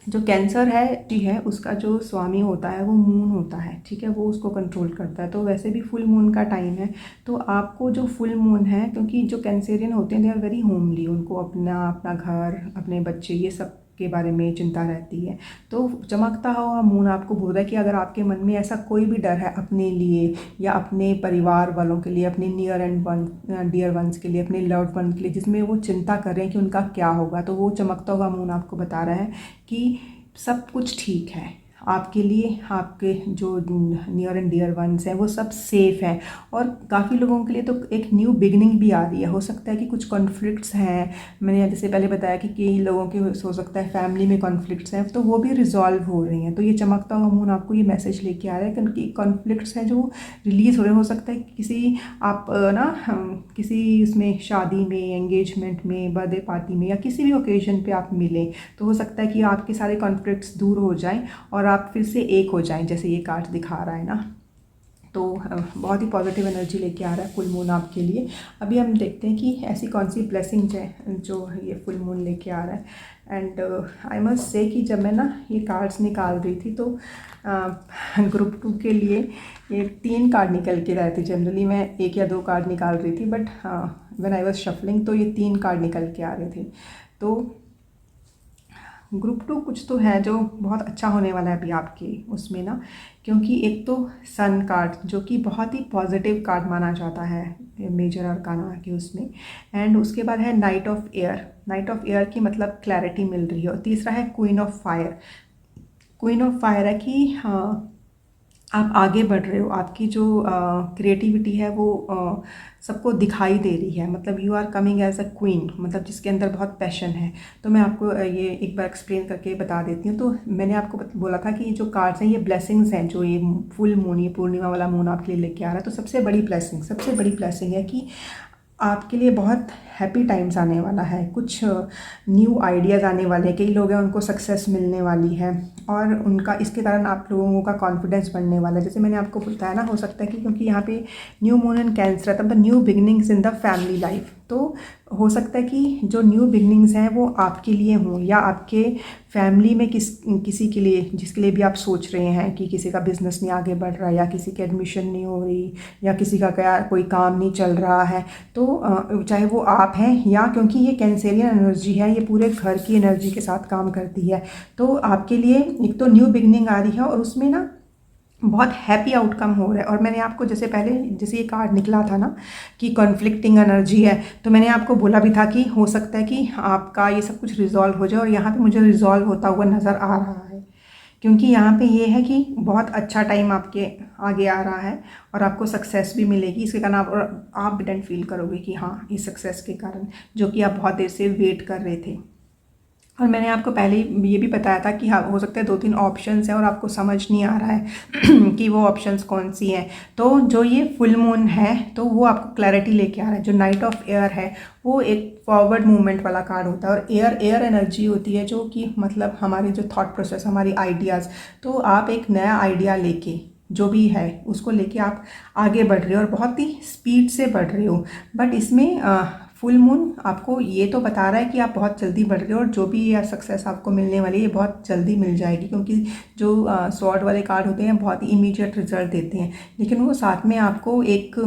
जो कैंसर है जी है, उसका जो स्वामी होता है वो मून होता है। ठीक है, वो उसको कंट्रोल करता है। तो वैसे भी फुल मून का टाइम है, तो आपको जो फुल मून है, क्योंकि जो कैंसेरियन होते हैं दे आर वेरी होमली, उनको अपना घर, अपने बच्चे, ये सब के बारे में चिंता रहती है। तो चमकता हुआ मून आपको बोल रहा है कि अगर आपके मन में ऐसा कोई भी डर है अपने लिए या अपने परिवार वालों के लिए, अपने डियर वंस के लिए, अपने लव्ड वन के लिए, जिसमें वो चिंता कर रहे हैं कि उनका क्या होगा, तो वो चमकता हुआ मून आपको बता रहा है कि सब कुछ ठीक है आपके लिए। आपके जो नियर एंड डियर वंस हैं वो सब सेफ़ हैं। और काफ़ी लोगों के लिए तो एक न्यू बिगनिंग भी आ रही है। हो सकता है कि कुछ कॉन्फ्लिक्ट्स हैं, मैंने जैसे पहले बताया कि कई लोगों के हो सकता है फैमिली में कॉन्फ्लिक्ट्स हैं, तो वो भी रिजॉल्व हो रही हैं। तो ये चमकता हुआ मून आपको ये मैसेज लेके आ रहा है क्योंकि कॉन्फ्लिक्ट्स हैं जो रिलीज़ हो रहे हैं। हो सकता है किसी आप किसी उसमें शादी में, एंगेजमेंट में, बर्थडे पार्टी में या किसी भी ओकेजन पे आप मिलें, तो हो सकता है कि आपके सारे कॉन्फ्लिक्ट्स दूर हो जाएं और आप फिर से एक हो जाएं, जैसे ये कार्ड दिखा रहा है ना। तो बहुत ही पॉजिटिव एनर्जी लेके आ रहा है फुल मून आपके लिए। अभी हम देखते हैं कि ऐसी कौन सी ब्लेसिंग्स हैं जो ये फुल मून लेके आ रहा है। एंड आई मस्ट से कि जब मैं ना ये कार्ड्स निकाल रही थी तो ग्रुप 2 के लिए ये 3 कार्ड निकल के रहे थे। जनरली मैं 1 या 2 कार्ड निकाल रही थी, but when I was shuffling तो ये 3 कार्ड निकल के आ रहे थे। तो ग्रुप 2 कुछ तो है जो बहुत अच्छा होने वाला है अभी आपके उसमें ना, क्योंकि एक तो सन कार्ड जो कि बहुत ही पॉजिटिव कार्ड माना जाता है मेजर अरकाना के उसमें, एंड उसके बाद है night of air. Night of air की मतलब क्लैरिटी मिल रही है। और तीसरा है queen of fire. Queen of fire है कि हाँ आप आगे बढ़ रहे हो, आपकी जो क्रिएटिविटी है वो सबको दिखाई दे रही है। मतलब you are coming as a queen, मतलब जिसके अंदर बहुत पैशन है। तो मैं आपको ये एक बार एक्सप्लेन करके बता देती हूँ। तो मैंने आपको बोला था कि जो कार्ड्स हैं ये ब्लेसिंग्स हैं, जो ये फुल मून, ये पूर्णिमा वाला मून आपके लिए लेके आ रहा है। तो सबसे बड़ी ब्लेसिंग है कि आपके लिए बहुत हैप्पी टाइम्स आने वाला है। कुछ न्यू आइडियाज़ आने वाले हैं। कई लोग हैं उनको सक्सेस मिलने वाली है और उनका इसके कारण आप लोगों का कॉन्फिडेंस बढ़ने वाला है। जैसे मैंने आपको बताया ना, हो सकता है कि क्योंकि यहाँ पे न्यू मून एंड कैंसर है, तब new beginnings in the family life. तो हो सकता है कि जो न्यू बिगनिंग्स हैं वो आपके लिए हों या आपके फैमिली में किसी के लिए, जिसके लिए भी आप सोच रहे हैं कि किसी का बिजनेस नहीं आगे बढ़ रहा, या किसी की एडमिशन नहीं हो रही, या किसी का कोई काम नहीं चल रहा है। तो चाहे वो आप हैं या, क्योंकि ये कैंसेरियन एनर्जी है, ये पूरे घर की एनर्जी के साथ काम करती है। तो आपके लिए एक तो न्यू बिगनिंग आ रही है और उसमें ना बहुत हैप्पी आउटकम हो रहा है। और मैंने आपको जैसे ये कार्ड निकला था ना कि कॉन्फ्लिक्टिंग एनर्जी है, तो मैंने आपको बोला भी था कि हो सकता है कि आपका ये सब कुछ रिजॉल्व हो जाए। और यहाँ पे मुझे रिजॉल्व होता हुआ नज़र आ रहा है, क्योंकि यहाँ पे ये है कि बहुत अच्छा टाइम आपके आगे आ रहा है और आपको सक्सेस भी मिलेगी। इसके कारण आप डिपेंड फील करोगे कि हाँ, इस सक्सेस के कारण जो कि आप बहुत देर से वेट कर रहे थे। और मैंने आपको पहले ही ये भी बताया था कि हाँ, हो सकता है 2-3 ऑप्शंस हैं और आपको समझ नहीं आ रहा है कि वो ऑप्शंस कौन सी हैं। तो जो ये फुल मून है तो वो आपको क्लैरिटी लेके आ रहा है। जो नाइट ऑफ एयर है वो एक फॉरवर्ड मूवमेंट वाला कार्ड होता है, और एयर एनर्जी होती है जो कि मतलब हमारी जो थॉट प्रोसेस, हमारी आइडियाज़। तो आप एक नया आइडिया लेके जो भी है उसको लेके आप आगे बढ़ रहे हो और बहुत ही स्पीड से बढ़ रहे हो। बट इसमें फुल मून आपको ये तो बता रहा है कि आप बहुत जल्दी बढ़ रहे हो और जो भी ये सक्सेस आपको मिलने वाली है ये बहुत जल्दी मिल जाएगी, क्योंकि जो स्वॉर्ड वाले कार्ड होते हैं बहुत ही इमीडिएट रिजल्ट देते हैं। लेकिन वो साथ में आपको एक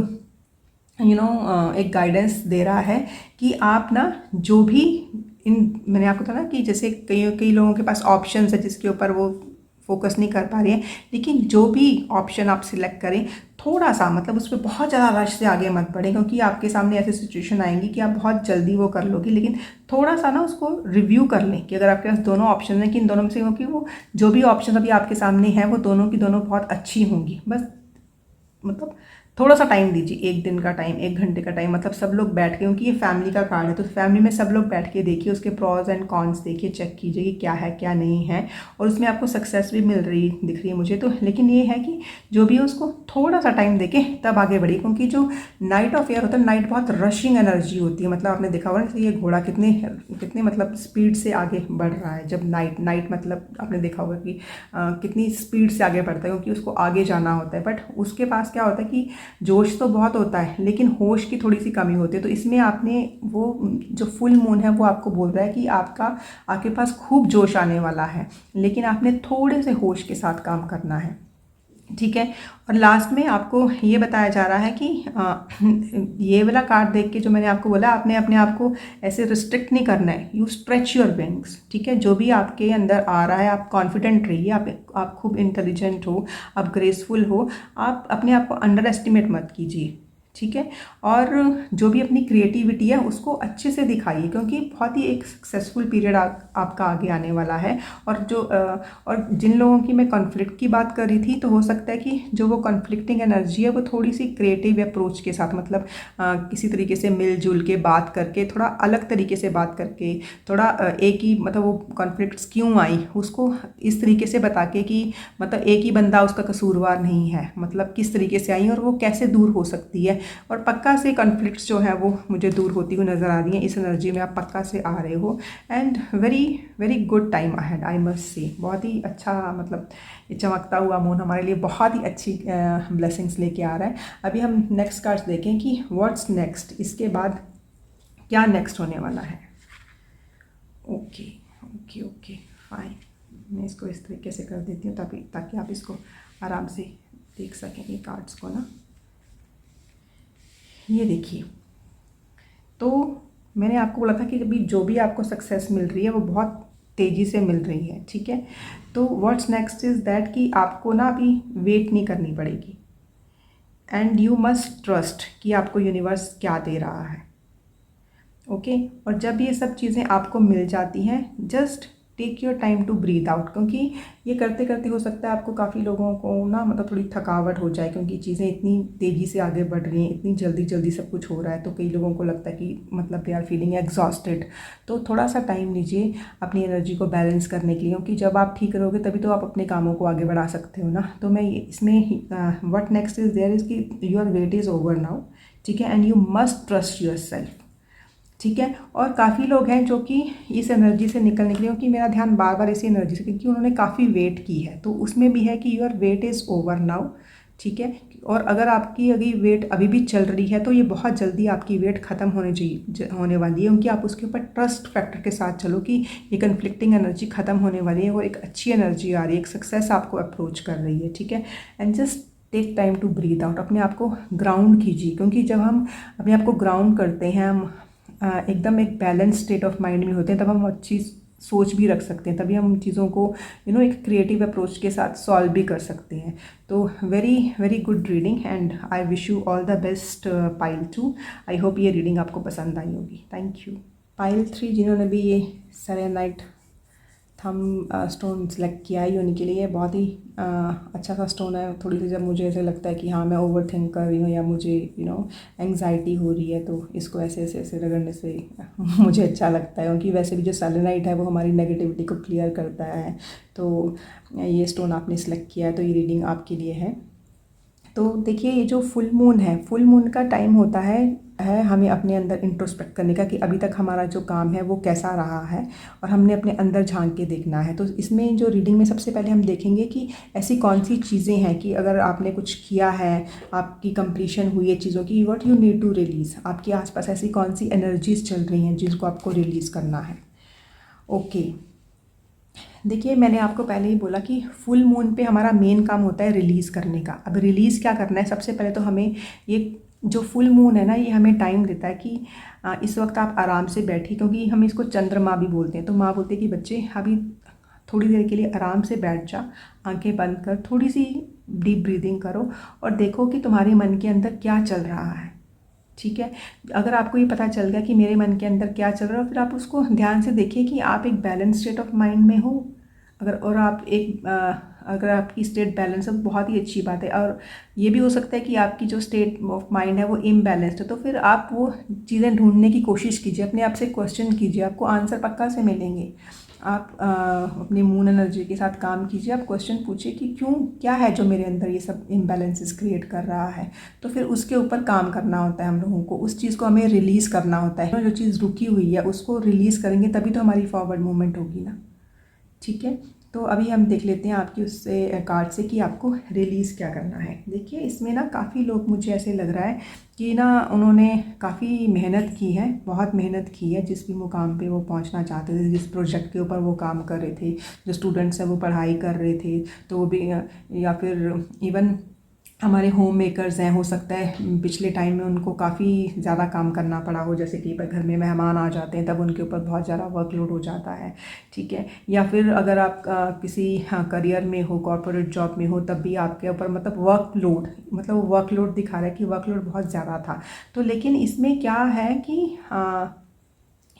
एक गाइडेंस दे रहा है कि आप ना जो भी इन, मैंने आपको कहा ना कि जैसे कई कई लोगों के पास ऑप्शंस है जिसके ऊपर वो फोकस नहीं कर पा रहे हैं, लेकिन जो भी ऑप्शन आप सिलेक्ट करें थोड़ा सा मतलब उस पर बहुत ज़्यादा रश से आगे मत बढ़ें, क्योंकि आपके सामने ऐसी सिचुएशन आएंगी कि आप बहुत जल्दी वो कर लोगे। लेकिन थोड़ा सा ना उसको रिव्यू कर लें कि अगर आपके पास दोनों ऑप्शन हैं कि इन दोनों में से, क्योंकि वो जो भी ऑप्शन अभी आपके सामने हैं वो दोनों की दोनों बहुत अच्छी होंगी। बस मतलब थोड़ा सा टाइम दीजिए, 1 दिन का टाइम, 1 घंटे का टाइम, मतलब सब लोग बैठ के, क्योंकि ये फैमिली का कार्ड है तो फैमिली में सब लोग बैठ के देखिए, उसके प्रॉज एंड कॉन्स देखिए, चेक कीजिए कि क्या है क्या नहीं है। और उसमें आपको सक्सेस भी मिल रही दिख रही है मुझे तो। लेकिन ये है कि जो भी है उसको थोड़ा सा टाइम देके तब आगे बढ़िए, क्योंकि जो नाइट ऑफ एयर होता है, नाइट बहुत रशिंग एनर्जी होती है। मतलब आपने देखा होगा ना ये घोड़ा कितने कितने मतलब स्पीड से आगे बढ़ रहा है। जब नाइट नाइट मतलब आपने देखा होगा कि कितनी स्पीड से आगे बढ़ता है, क्योंकि उसको आगे जाना होता है। बट उसके पास क्या होता है कि जोश तो बहुत होता है लेकिन होश की थोड़ी सी कमी होती है। तो इसमें आपने वो जो फुल मून है वो आपको बोल रहा है कि आपके पास खूब जोश आने वाला है, लेकिन आपने थोड़े से होश के साथ काम करना है, ठीक है। और लास्ट में आपको ये बताया जा रहा है कि ये वाला कार्ड देख के जो मैंने आपको बोला, आपने अपने आप को ऐसे रिस्ट्रिक्ट नहीं करना है। यू स्ट्रेच योर विंग्स, ठीक है। जो भी आपके अंदर आ रहा है आप कॉन्फिडेंट रहिए, आप खूब इंटेलिजेंट हो, आप ग्रेसफुल हो, आप अपने आप को अंडर एस्टिमेट मत कीजिए, ठीक है। और जो भी अपनी क्रिएटिविटी है उसको अच्छे से दिखाइए, क्योंकि बहुत ही एक सक्सेसफुल पीरियड आपका आगे आने वाला है। और जिन लोगों की मैं कॉन्फ्लिक्ट की बात कर रही थी, तो हो सकता है कि जो वो कॉन्फ्लिक्टिंग एनर्जी है वो थोड़ी सी क्रिएटिव अप्रोच के साथ, मतलब किसी तरीके से मिलजुल के बात करके, थोड़ा अलग तरीके से बात करके, थोड़ा एक ही मतलब वो कॉन्फ्लिक्ट्स क्यों आई उसको इस तरीके से बता के कि मतलब एक ही बंदा उसका कसूरवार नहीं है, मतलब किस तरीके से आई और वो कैसे दूर हो सकती है। और पक्का से कॉन्फ्लिक्ट्स जो है वो मुझे दूर होती हुई नज़र आ रही हैं। इस एनर्जी में आप पक्का से आ रहे हो and very very good time ahead, I must say. बहुत ही अच्छा, मतलब ये चमकता हुआ मून हमारे लिए बहुत ही अच्छी ब्लेसिंग्स लेके आ रहा है। अभी हम नेक्स्ट कार्ड्स देखें कि व्हाट्स नेक्स्ट, इसके बाद क्या नेक्स्ट होने वाला है। ओके ओके ओके फाइन, मैं इसको इस तरीके से कर देती हूँ ताकि आप इसको आराम से देख सकें ये कार्ड्स को ना। ये देखिए, तो मैंने आपको बोला था कि अभी जो भी आपको सक्सेस मिल रही है वो बहुत तेज़ी से मिल रही है, ठीक है। तो व्हाट्स नेक्स्ट इज़ दैट कि आपको ना अभी वेट नहीं करनी पड़ेगी एंड यू मस्ट ट्रस्ट कि आपको यूनिवर्स क्या दे रहा है, ओके। और जब ये सब चीज़ें आपको मिल जाती हैं, just take your time to breathe out, क्योंकि ये करते करते हो सकता है आपको काफ़ी लोगों को ना मतलब थोड़ी थकावट हो जाए, क्योंकि चीज़ें इतनी तेज़ी से आगे बढ़ रही हैं, इतनी जल्दी जल्दी सब कुछ हो रहा है। तो कई लोगों को लगता है कि मतलब दे आर फीलिंग एग्जॉस्टेड। तो थोड़ा सा टाइम लीजिए अपनी एनर्जी को बैलेंस करने के लिए, क्योंकि जब आप ठीक रहोगे तभी तो आप अपने कामों को आगे बढ़ा सकते हो ना। तो मैं इसमें what next is there is कि your weight is over now, ठीक है, and you must trust yourself, ठीक है। और काफ़ी लोग हैं जो कि इस एनर्जी से निकलने के लिए, क्योंकि मेरा ध्यान बार बार इसी एनर्जी से, क्योंकि उन्होंने काफ़ी वेट की है, तो उसमें भी है कि your weight is over now, ठीक है। और अगर आपकी अभी वेट अभी भी चल रही है तो ये बहुत जल्दी आपकी वेट ख़त्म होने वाली है, क्योंकि आप उसके ऊपर ट्रस्ट फैक्टर के साथ चलो कि ये कन्फ्लिक्टिंग एनर्जी ख़त्म होने वाली है, वो एक अच्छी एनर्जी आ रही है, एक सक्सेस आपको अप्रोच कर रही है, ठीक है। And just take time to breathe out, अपने आप को ग्राउंड कीजिए, क्योंकि जब हम अपने आप को ग्राउंड करते हैं, हम एकदम एक बैलेंस स्टेट ऑफ माइंड में होते हैं, तब हम अच्छी सोच भी रख सकते हैं, तभी हम चीज़ों को एक क्रिएटिव अप्रोच के साथ सॉल्व भी कर सकते हैं। तो very very good reading and I wish you all the best pile 2। I hope ये रीडिंग आपको पसंद आई होगी। Thank you. पाइल 3 जिन्होंने भी ये सेलेनाइट थम स्टोन सेलेक्ट किया है यूनी के लिए। बहुत ही अच्छा सा स्टोन है। थोड़ी सी जब मुझे ऐसे लगता है कि हाँ मैं ओवर थिंक कर रही हूँ या मुझे एंग्जाइटी हो रही है, तो इसको ऐसे ऐसे ऐसे रगड़ने से मुझे अच्छा लगता है, क्योंकि वैसे भी जो सेलेनाइट है वो हमारी नेगेटिविटी को क्लियर करता है। तो ये स्टोन आपने सेलेक्ट किया है, तो ये रीडिंग आपके लिए है। तो देखिए, ये जो फुल मून है, फुल मून का टाइम होता है हमें अपने अंदर इंट्रोस्पेक्ट करने का, कि अभी तक हमारा जो काम है वो कैसा रहा है, और हमने अपने अंदर झांक के देखना है। तो इसमें जो रीडिंग में सबसे पहले हम देखेंगे कि ऐसी कौन सी चीज़ें हैं कि अगर आपने कुछ किया है, आपकी कंप्लीशन हुई है चीज़ों की, what you need to release. आपके आसपास ऐसी कौन सी एनर्जीज चल रही हैं जिसको आपको रिलीज़ करना है। ओके, देखिए मैंने आपको पहले ही बोला कि फुल मून पे हमारा मेन काम होता है रिलीज़ करने का। अब रिलीज़ क्या करना है, सबसे पहले तो हमें ये जो फुल मून है ना, ये हमें टाइम देता है कि इस वक्त आप आराम से बैठिए, क्योंकि हम इसको चंद्रमा भी बोलते हैं। तो माँ बोलती है कि बच्चे अभी थोड़ी देर के लिए आराम से बैठ जा, आंखें बंद कर, थोड़ी सी डीप ब्रीदिंग करो और देखो कि तुम्हारे मन के अंदर क्या चल रहा है। ठीक है, अगर आपको ये पता चल गया कि मेरे मन के अंदर क्या चल रहा है, फिर आप उसको ध्यान से देखिए कि आप एक बैलेंस स्टेट ऑफ माइंड में हो। अगर और आप एक अगर आपकी स्टेट बैलेंस है तो बहुत ही अच्छी बात है। और ये भी हो सकता है कि आपकी जो स्टेट ऑफ माइंड है वो इम्बैलेंस्ड है, तो फिर आप वो चीज़ें ढूंढने की कोशिश कीजिए, अपने आप से क्वेश्चन कीजिए, आपको आंसर पक्का से मिलेंगे। आप अपनी मून एनर्जी के साथ काम कीजिए, आप क्वेश्चन पूछिए कि क्यों, क्या है जो मेरे अंदर ये सब इम्बैलेंसेस क्रिएट कर रहा है। तो फिर उसके ऊपर काम करना होता है हम लोगों को, उस चीज़ को हमें रिलीज़ करना होता है। जो चीज़ रुकी हुई है उसको रिलीज़ करेंगे तभी तो हमारी फॉरवर्ड मूवमेंट होगी ना। ठीक है, तो अभी हम देख लेते हैं आपकी उससे कार्ड से कि आपको रिलीज़ क्या करना है। देखिए, इसमें ना काफ़ी लोग, मुझे ऐसे लग रहा है कि ना उन्होंने काफ़ी मेहनत की है, बहुत मेहनत की है जिस भी मुकाम पे वो पहुंचना चाहते थे, जिस प्रोजेक्ट के ऊपर वो काम कर रहे थे, जो स्टूडेंट्स हैं वो पढ़ाई कर रहे थे, तो वो भी या फिर इवन हमारे होम मेकर्स हैं, हो सकता है पिछले टाइम में उनको काफ़ी ज़्यादा काम करना पड़ा हो, जैसे कि घर में मेहमान आ जाते हैं तब उनके ऊपर बहुत ज़्यादा वर्कलोड हो जाता है। ठीक है, या फिर अगर आप किसी करियर में हो, कॉर्पोरेट जॉब में हो, तब भी आपके ऊपर वर्कलोड दिखा रहा है कि वर्कलोड बहुत ज़्यादा था। तो लेकिन इसमें क्या है कि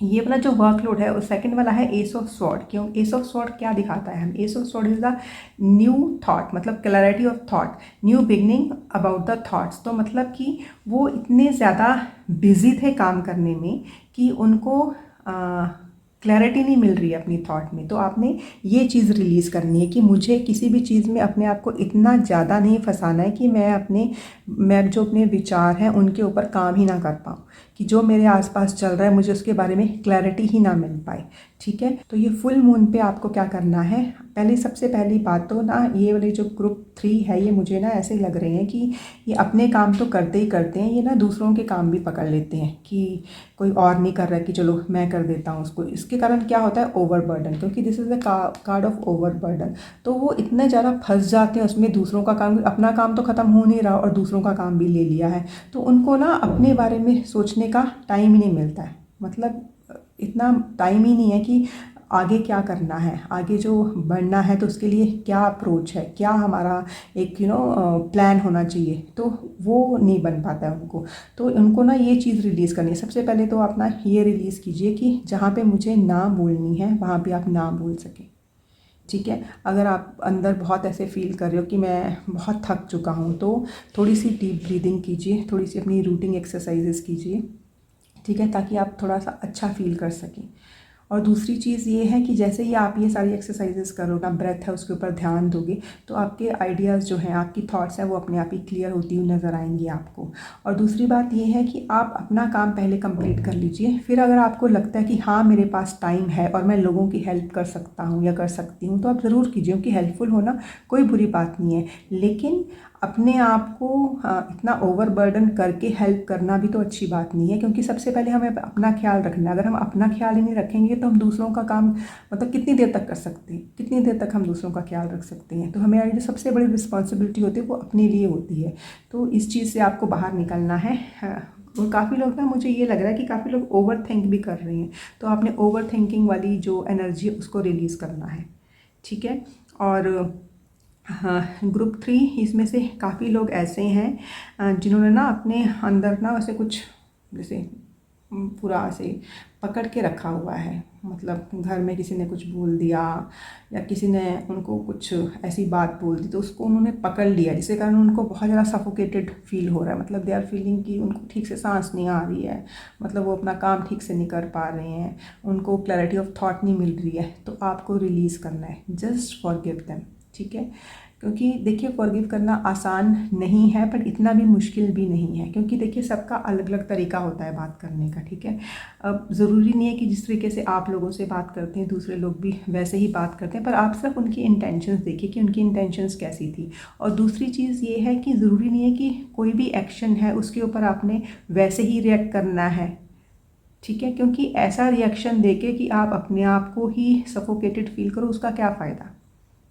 ये वाला जो वर्कलोड है, वो सेकंड वाला है एस ऑफ स्वॉर्ड। क्यों एस ऑफ स्वॉर्ड क्या दिखाता है हम, ace of sword is the new thought, मतलब clarity of thought, new beginning about the thoughts. तो मतलब कि वो इतने ज़्यादा बिजी थे काम करने में कि उनको क्लैरिटी नहीं मिल रही है अपनी थॉट में। तो आपने ये चीज़ रिलीज़ करनी है कि मुझे किसी भी चीज़ में अपने आप को इतना ज़्यादा नहीं फंसाना है कि मैं जो अपने विचार हैं उनके ऊपर काम ही ना कर पाऊँ, कि जो मेरे आसपास चल रहा है मुझे उसके बारे में क्लैरिटी ही ना मिल पाए। ठीक है, तो ये फुल मून पे आपको क्या करना है, सबसे पहली बात तो ना, ये वाले जो ग्रुप 3 है, ये मुझे ना ऐसे लग रहे हैं कि ये अपने काम तो करते ही करते हैं, ये ना दूसरों के काम भी पकड़ लेते हैं कि कोई और नहीं कर रहा है कि चलो मैं कर देता हूँ उसको। इसके कारण क्या होता है, ओवरबर्डन, क्योंकि this is the card of overburden. तो वो इतने ज़्यादा फंस जाते हैं उसमें, दूसरों का काम, अपना काम तो ख़त्म हो नहीं रहा और दूसरों का काम भी ले लिया है, तो उनको ना अपने बारे में सोचने का टाइम ही नहीं मिलता है। मतलब इतना टाइम ही नहीं है कि आगे क्या करना है, आगे जो बढ़ना है तो उसके लिए क्या अप्रोच है, क्या हमारा एक प्लान होना चाहिए, तो वो नहीं बन पाता है उनको। तो उनको ना ये चीज़ रिलीज़ करनी है। सबसे पहले तो आप ना ये रिलीज़ कीजिए कि जहाँ पे मुझे ना बोलनी है वहाँ पे आप ना बोल सकें। ठीक है, अगर आप अंदर बहुत ऐसे फील कर रहे हो कि मैं बहुत थक चुका हूँ, तो थोड़ी सी डीप ब्रीदिंग कीजिए, थोड़ी सी अपनी रूटिंग एक्सरसाइजेस कीजिए। ठीक है, ताकि आप थोड़ा सा अच्छा फील कर सकें। और दूसरी चीज़ ये है कि जैसे ही आप ये सारी एक्सरसाइजेस करोगे, आप ब्रेथ है उसके ऊपर ध्यान दोगे, तो आपके आइडियाज़ जो हैं, आपकी थॉट्स हैं, वो अपने आप ही क्लियर होती हुई नज़र आएंगी आपको। और दूसरी बात ये है कि आप अपना काम पहले कंप्लीट कर लीजिए, फिर अगर आपको लगता है कि हाँ मेरे पास टाइम है और मैं लोगों की हेल्प कर सकता हूँ या कर सकती हूँ, तो आप ज़रूर कीजिए, क्योंकि हेल्पफुल होना कोई बुरी बात नहीं है। लेकिन अपने आप को इतना ओवरबर्डन करके हेल्प करना भी तो अच्छी बात नहीं है, क्योंकि सबसे पहले हमें अपना ख्याल रखना है। अगर हम अपना ख्याल ही नहीं रखेंगे तो हम दूसरों का काम मतलब कितनी देर तक कर सकते हैं, कितनी देर तक हम दूसरों का ख्याल रख सकते हैं। तो हमारी जो सबसे बड़ी रिस्पॉन्सिबिलिटी होती है वो अपने लिए होती है। तो इस चीज़ से आपको बाहर निकलना है। और काफ़ी लोग ना, मुझे ये लग रहा है कि काफ़ी लोग ओवर थिंक भी कर रहे हैं, तो आपने ओवर थिंकिंग वाली जो एनर्जी है उसको रिलीज़ करना है। ठीक है, और हाँ, ग्रुप 3 इसमें से काफ़ी लोग ऐसे हैं जिन्होंने ना अपने अंदर ना वैसे कुछ, जैसे पूरा से पकड़ के रखा हुआ है। मतलब घर में किसी ने कुछ बोल दिया या किसी ने उनको कुछ ऐसी बात बोल दी तो उसको उन्होंने पकड़ लिया, जिसके कारण उनको बहुत ज़्यादा सफोकेटेड फील हो रहा है। मतलब दे आर फीलिंग कि उनको ठीक से सांस नहीं आ रही है, मतलब वो अपना काम ठीक से नहीं कर पा रहे हैं, उनको क्लैरिटी ऑफ थॉट नहीं मिल रही है। तो आपको रिलीज़ करना है, जस्ट फॉरगिव देम, ठीक है। क्योंकि देखिए फॉरगिव करना आसान नहीं है पर इतना भी मुश्किल भी नहीं है, क्योंकि देखिए सबका अलग अलग तरीका होता है बात करने का, ठीक है। अब ज़रूरी नहीं है कि जिस तरीके से आप लोगों से बात करते हैं दूसरे लोग भी वैसे ही बात करते हैं, पर आप सिर्फ उनकी इंटेंशंस देखिए कि उनकी इंटेंशंस कैसी थी। और दूसरी चीज़ ये है कि ज़रूरी नहीं है कि कोई भी एक्शन है उसके ऊपर आपने वैसे ही रिएक्ट करना है, ठीक है। क्योंकि ऐसा रिएक्शन देके कि आप अपने आप को ही सफोकेटेड फील करो, उसका क्या फ़ायदा।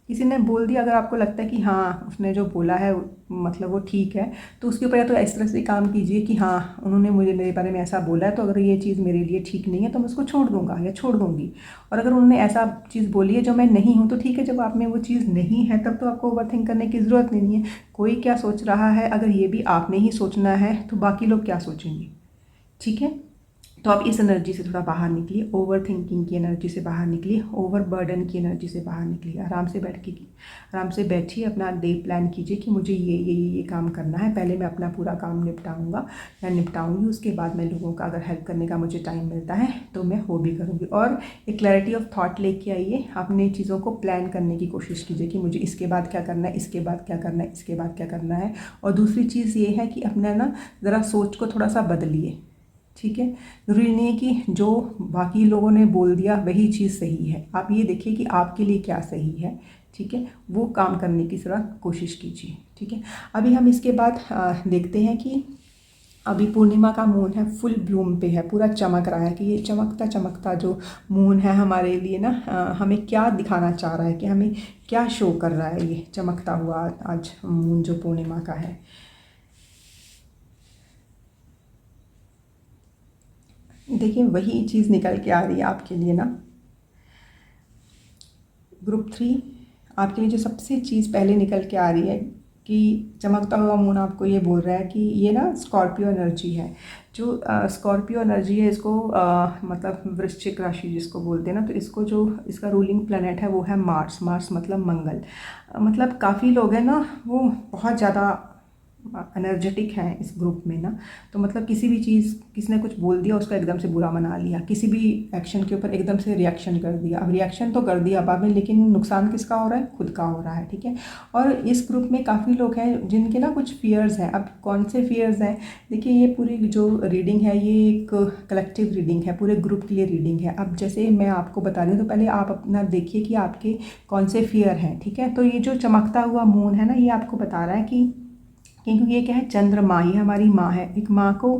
किसी ने बोल दिया, अगर आपको लगता है कि हाँ उसने जो बोला है मतलब वो ठीक है, तो उसके ऊपर या तो इस तरह से काम कीजिए कि हाँ उन्होंने मुझे मेरे बारे में ऐसा बोला है, तो अगर ये चीज़ मेरे लिए ठीक नहीं है तो मैं उसको छोड़ दूंगा या छोड़ दूंगी। और अगर उन्होंने ऐसा चीज़ बोली है जो मैं नहीं हूँ, तो ठीक है, जब आप में वो चीज़ नहीं है तब तो आपको ओवर थिंक करने की ज़रूरत नहीं है। कोई क्या सोच रहा है, अगर ये भी आपने ही सोचना है तो बाकी लोग क्या सोचेंगे, ठीक है। तो आप इस एनर्जी से थोड़ा बाहर निकलिए, ओवर थिंकिंग की एनर्जी से बाहर निकलिए, ओवर बर्डन की एनर्जी से बाहर निकलिए। आराम से बैठिए, अपना डे प्लान कीजिए कि मुझे ये काम करना है। पहले मैं अपना पूरा काम निपटाऊंगा या निपटाऊंगी, उसके बाद मैं लोगों का अगर हेल्प करने का मुझे टाइम मिलता है तो मैं वो भी करूँगी। और एक क्लैरिटी ऑफ थॉट लेके आइए, अपने चीज़ों को प्लान करने की कोशिश कीजिए कि मुझे इसके बाद क्या करना है, इसके बाद क्या करना है, इसके बाद क्या करना है। और दूसरी चीज़ ये है कि अपना ना ज़रा सोच को थोड़ा सा बदलिए, ठीक है। ज़रूरी नहीं है कि जो बाकी लोगों ने बोल दिया वही चीज़ सही है, आप ये देखिए कि आपके लिए क्या सही है, ठीक है। वो काम करने की ज़रा कोशिश कीजिए, ठीक है। अभी हम इसके बाद देखते हैं कि अभी पूर्णिमा का मून है, फुल ब्लूम पे है, पूरा चमक रहा है कि ये चमकता चमकता जो मून है हमारे लिए ना हमें क्या दिखाना चाह रहा है, कि हमें क्या शो कर रहा है ये चमकता हुआ आज मून जो पूर्णिमा का है। देखिए वही चीज़ निकल के आ रही है आपके लिए ना, ग्रुप 3 आपके लिए जो सबसे चीज़ पहले निकल के आ रही है कि चमकता हुआ मून आपको ये बोल रहा है कि ये ना स्कॉर्पियो एनर्जी है। जो स्कॉर्पियो एनर्जी है इसको मतलब वृश्चिक राशि जिसको बोलते हैं ना, तो इसको जो इसका रूलिंग प्लैनेट है वो है मार्स। मार्स मतलब मंगल। मतलब काफ़ी लोग हैं ना वो बहुत ज़्यादा एनर्जेटिक हैं इस ग्रुप में ना। तो मतलब किसी भी चीज़, किसी ने कुछ बोल दिया उसका एकदम से बुरा मना लिया, किसी भी एक्शन के ऊपर एकदम से रिएक्शन कर दिया। अब रिएक्शन तो कर दिया बाद में, लेकिन नुकसान किसका हो रहा है, खुद का हो रहा है, ठीक है। और इस ग्रुप में काफ़ी लोग हैं जिनके ना कुछ फियर्स हैं। अब कौन से फियर्स हैं, देखिए ये पूरी जो रीडिंग है ये एक कलेक्टिव रीडिंग है, पूरे ग्रुप के लिए रीडिंग है। अब जैसे मैं आपको बता रही हूँ तो पहले आप अपना देखिए कि आपके कौन से फियर हैं, ठीक है। तो ये जो चमकता हुआ मून है ना, ये आपको बता रहा है कि क्योंकि ये क्या है, चंद्रमा, ये हमारी माँ है। एक माँ को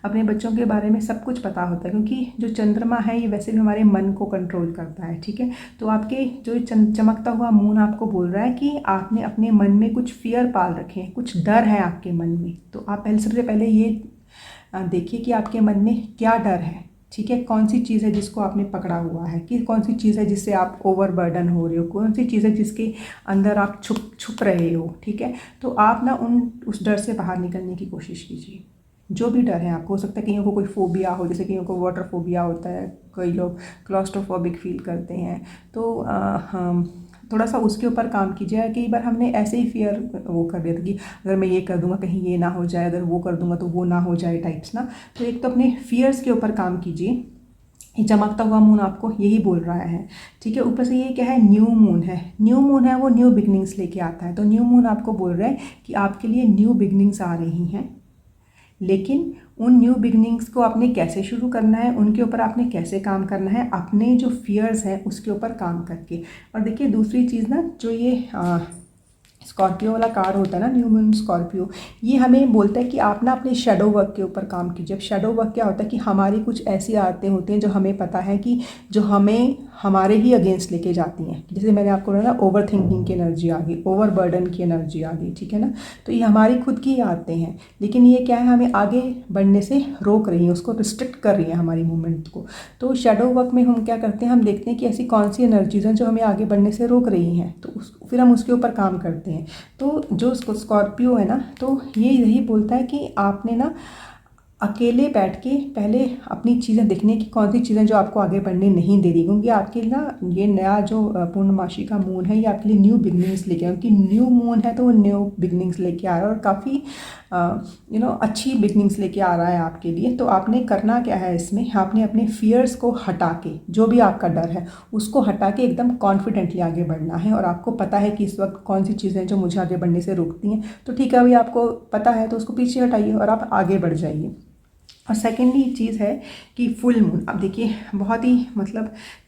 अपने बच्चों के बारे में सब कुछ पता होता है, क्योंकि जो चंद्रमा है ये वैसे भी हमारे मन को कंट्रोल करता है, ठीक है। तो आपके जो चमकता हुआ मून आपको बोल रहा है कि आपने अपने मन में कुछ फियर पाल रखे हैं, कुछ डर है आपके मन में। तो आप सबसे पहले ये देखिए कि आपके मन में क्या डर है, ठीक है। कौन सी चीज़ है जिसको आपने पकड़ा हुआ है, कि कौन सी चीज़ है जिससे आप ओवरबर्डन हो रहे हो, कौन सी चीज़ है जिसके अंदर आप छुप रहे हो, ठीक है। तो आप ना उस डर से बाहर निकलने की कोशिश कीजिए। जो भी डर है आपको, हो सकता है कईयों को कोई फोबिया हो, जैसे कईयों को वाटर फोबिया होता है, कई लोग क्लॉस्ट्रोफोबिक फील करते हैं। तो हम थोड़ा सा उसके ऊपर काम कीजिए। कई बार हमने ऐसे ही फियर वो कर दिया था कि अगर मैं ये कर दूंगा कहीं ये ना हो जाए, अगर वो कर दूंगा तो वो ना हो जाए टाइप्स ना। तो एक तो अपने फियर्स के ऊपर काम कीजिए। ये चमकता हुआ मून आपको यही बोल रहा है, ठीक है। ऊपर से ये क्या है, न्यू मून है। न्यू मून है वो न्यू बिगनिंग्स लेके आता है। तो न्यू मून आपको बोल रहा है कि आपके लिए न्यू बिगनिंग्स आ रही हैं, लेकिन उन न्यू बिगनिंग्स को आपने कैसे शुरू करना है, उनके ऊपर आपने कैसे काम करना है, अपने जो फियर्स हैं उसके ऊपर काम करके। और देखिए दूसरी चीज़ ना, जो ये स्कॉर्पियो वाला कार्ड होता है ना, न्यू मून स्कॉर्पियो, ये हमें बोलता है कि आप ना अपने शेडो वर्क के ऊपर काम कीजिए। अब शेडो वर्क क्या होता है कि हमारी कुछ ऐसी आदतें होती हैं जो हमें पता है कि जो हमें हमारे ही अगेंस्ट लेके जाती हैं। जैसे मैंने आपको बोला ना, ओवर थिंकिंग की एनर्जी आ गई, ओवर बर्डन की एनर्जी आ गई, ठीक है ना। तो ये हमारी खुद की आदतें हैं, लेकिन ये क्या है, हमें आगे बढ़ने से रोक रही हैं, उसको रिस्ट्रिक्ट कर रही हैं हमारी मूवमेंट को। तो शेडो वर्क में हम क्या करते हैं, हम देखते हैं कि ऐसी कौन सी एनर्जीज हैं जो हमें आगे बढ़ने से रोक रही हैं, तो फिर हम उसके ऊपर काम करते हैं। तो जो स्कॉर्पियो है ना, तो ये यही बोलता है कि आपने ना अकेले बैठ के पहले अपनी चीज़ें देखने की कौन सी चीज़ें जो आपको आगे बढ़ने नहीं दे रही, क्योंकि आपके ना ये नया जो पूर्णमासी का मून है ये आपके लिए न्यू बिगनिंग्स लेके आया, क्योंकि न्यू मून है तो वो न्यू बिगनिंग्स लेके आ रहा है और काफ़ी अच्छी बिगनिंग्स लेके आ रहा है आपके लिए। तो आपने करना क्या है इसमें, आपने अपने फियर्स को हटा के, जो भी आपका डर है उसको हटा के एकदम कॉन्फिडेंटली आगे बढ़ना है। और आपको पता है कि इस वक्त कौन सी चीज़ें जो मुझे आगे बढ़ने से रोकती हैं, तो ठीक है, अभी आपको पता है तो उसको पीछे हटाइए और आप आगे बढ़ जाइए। और सेकेंडली चीज़ है कि फुल मून, अब देखिए बहुत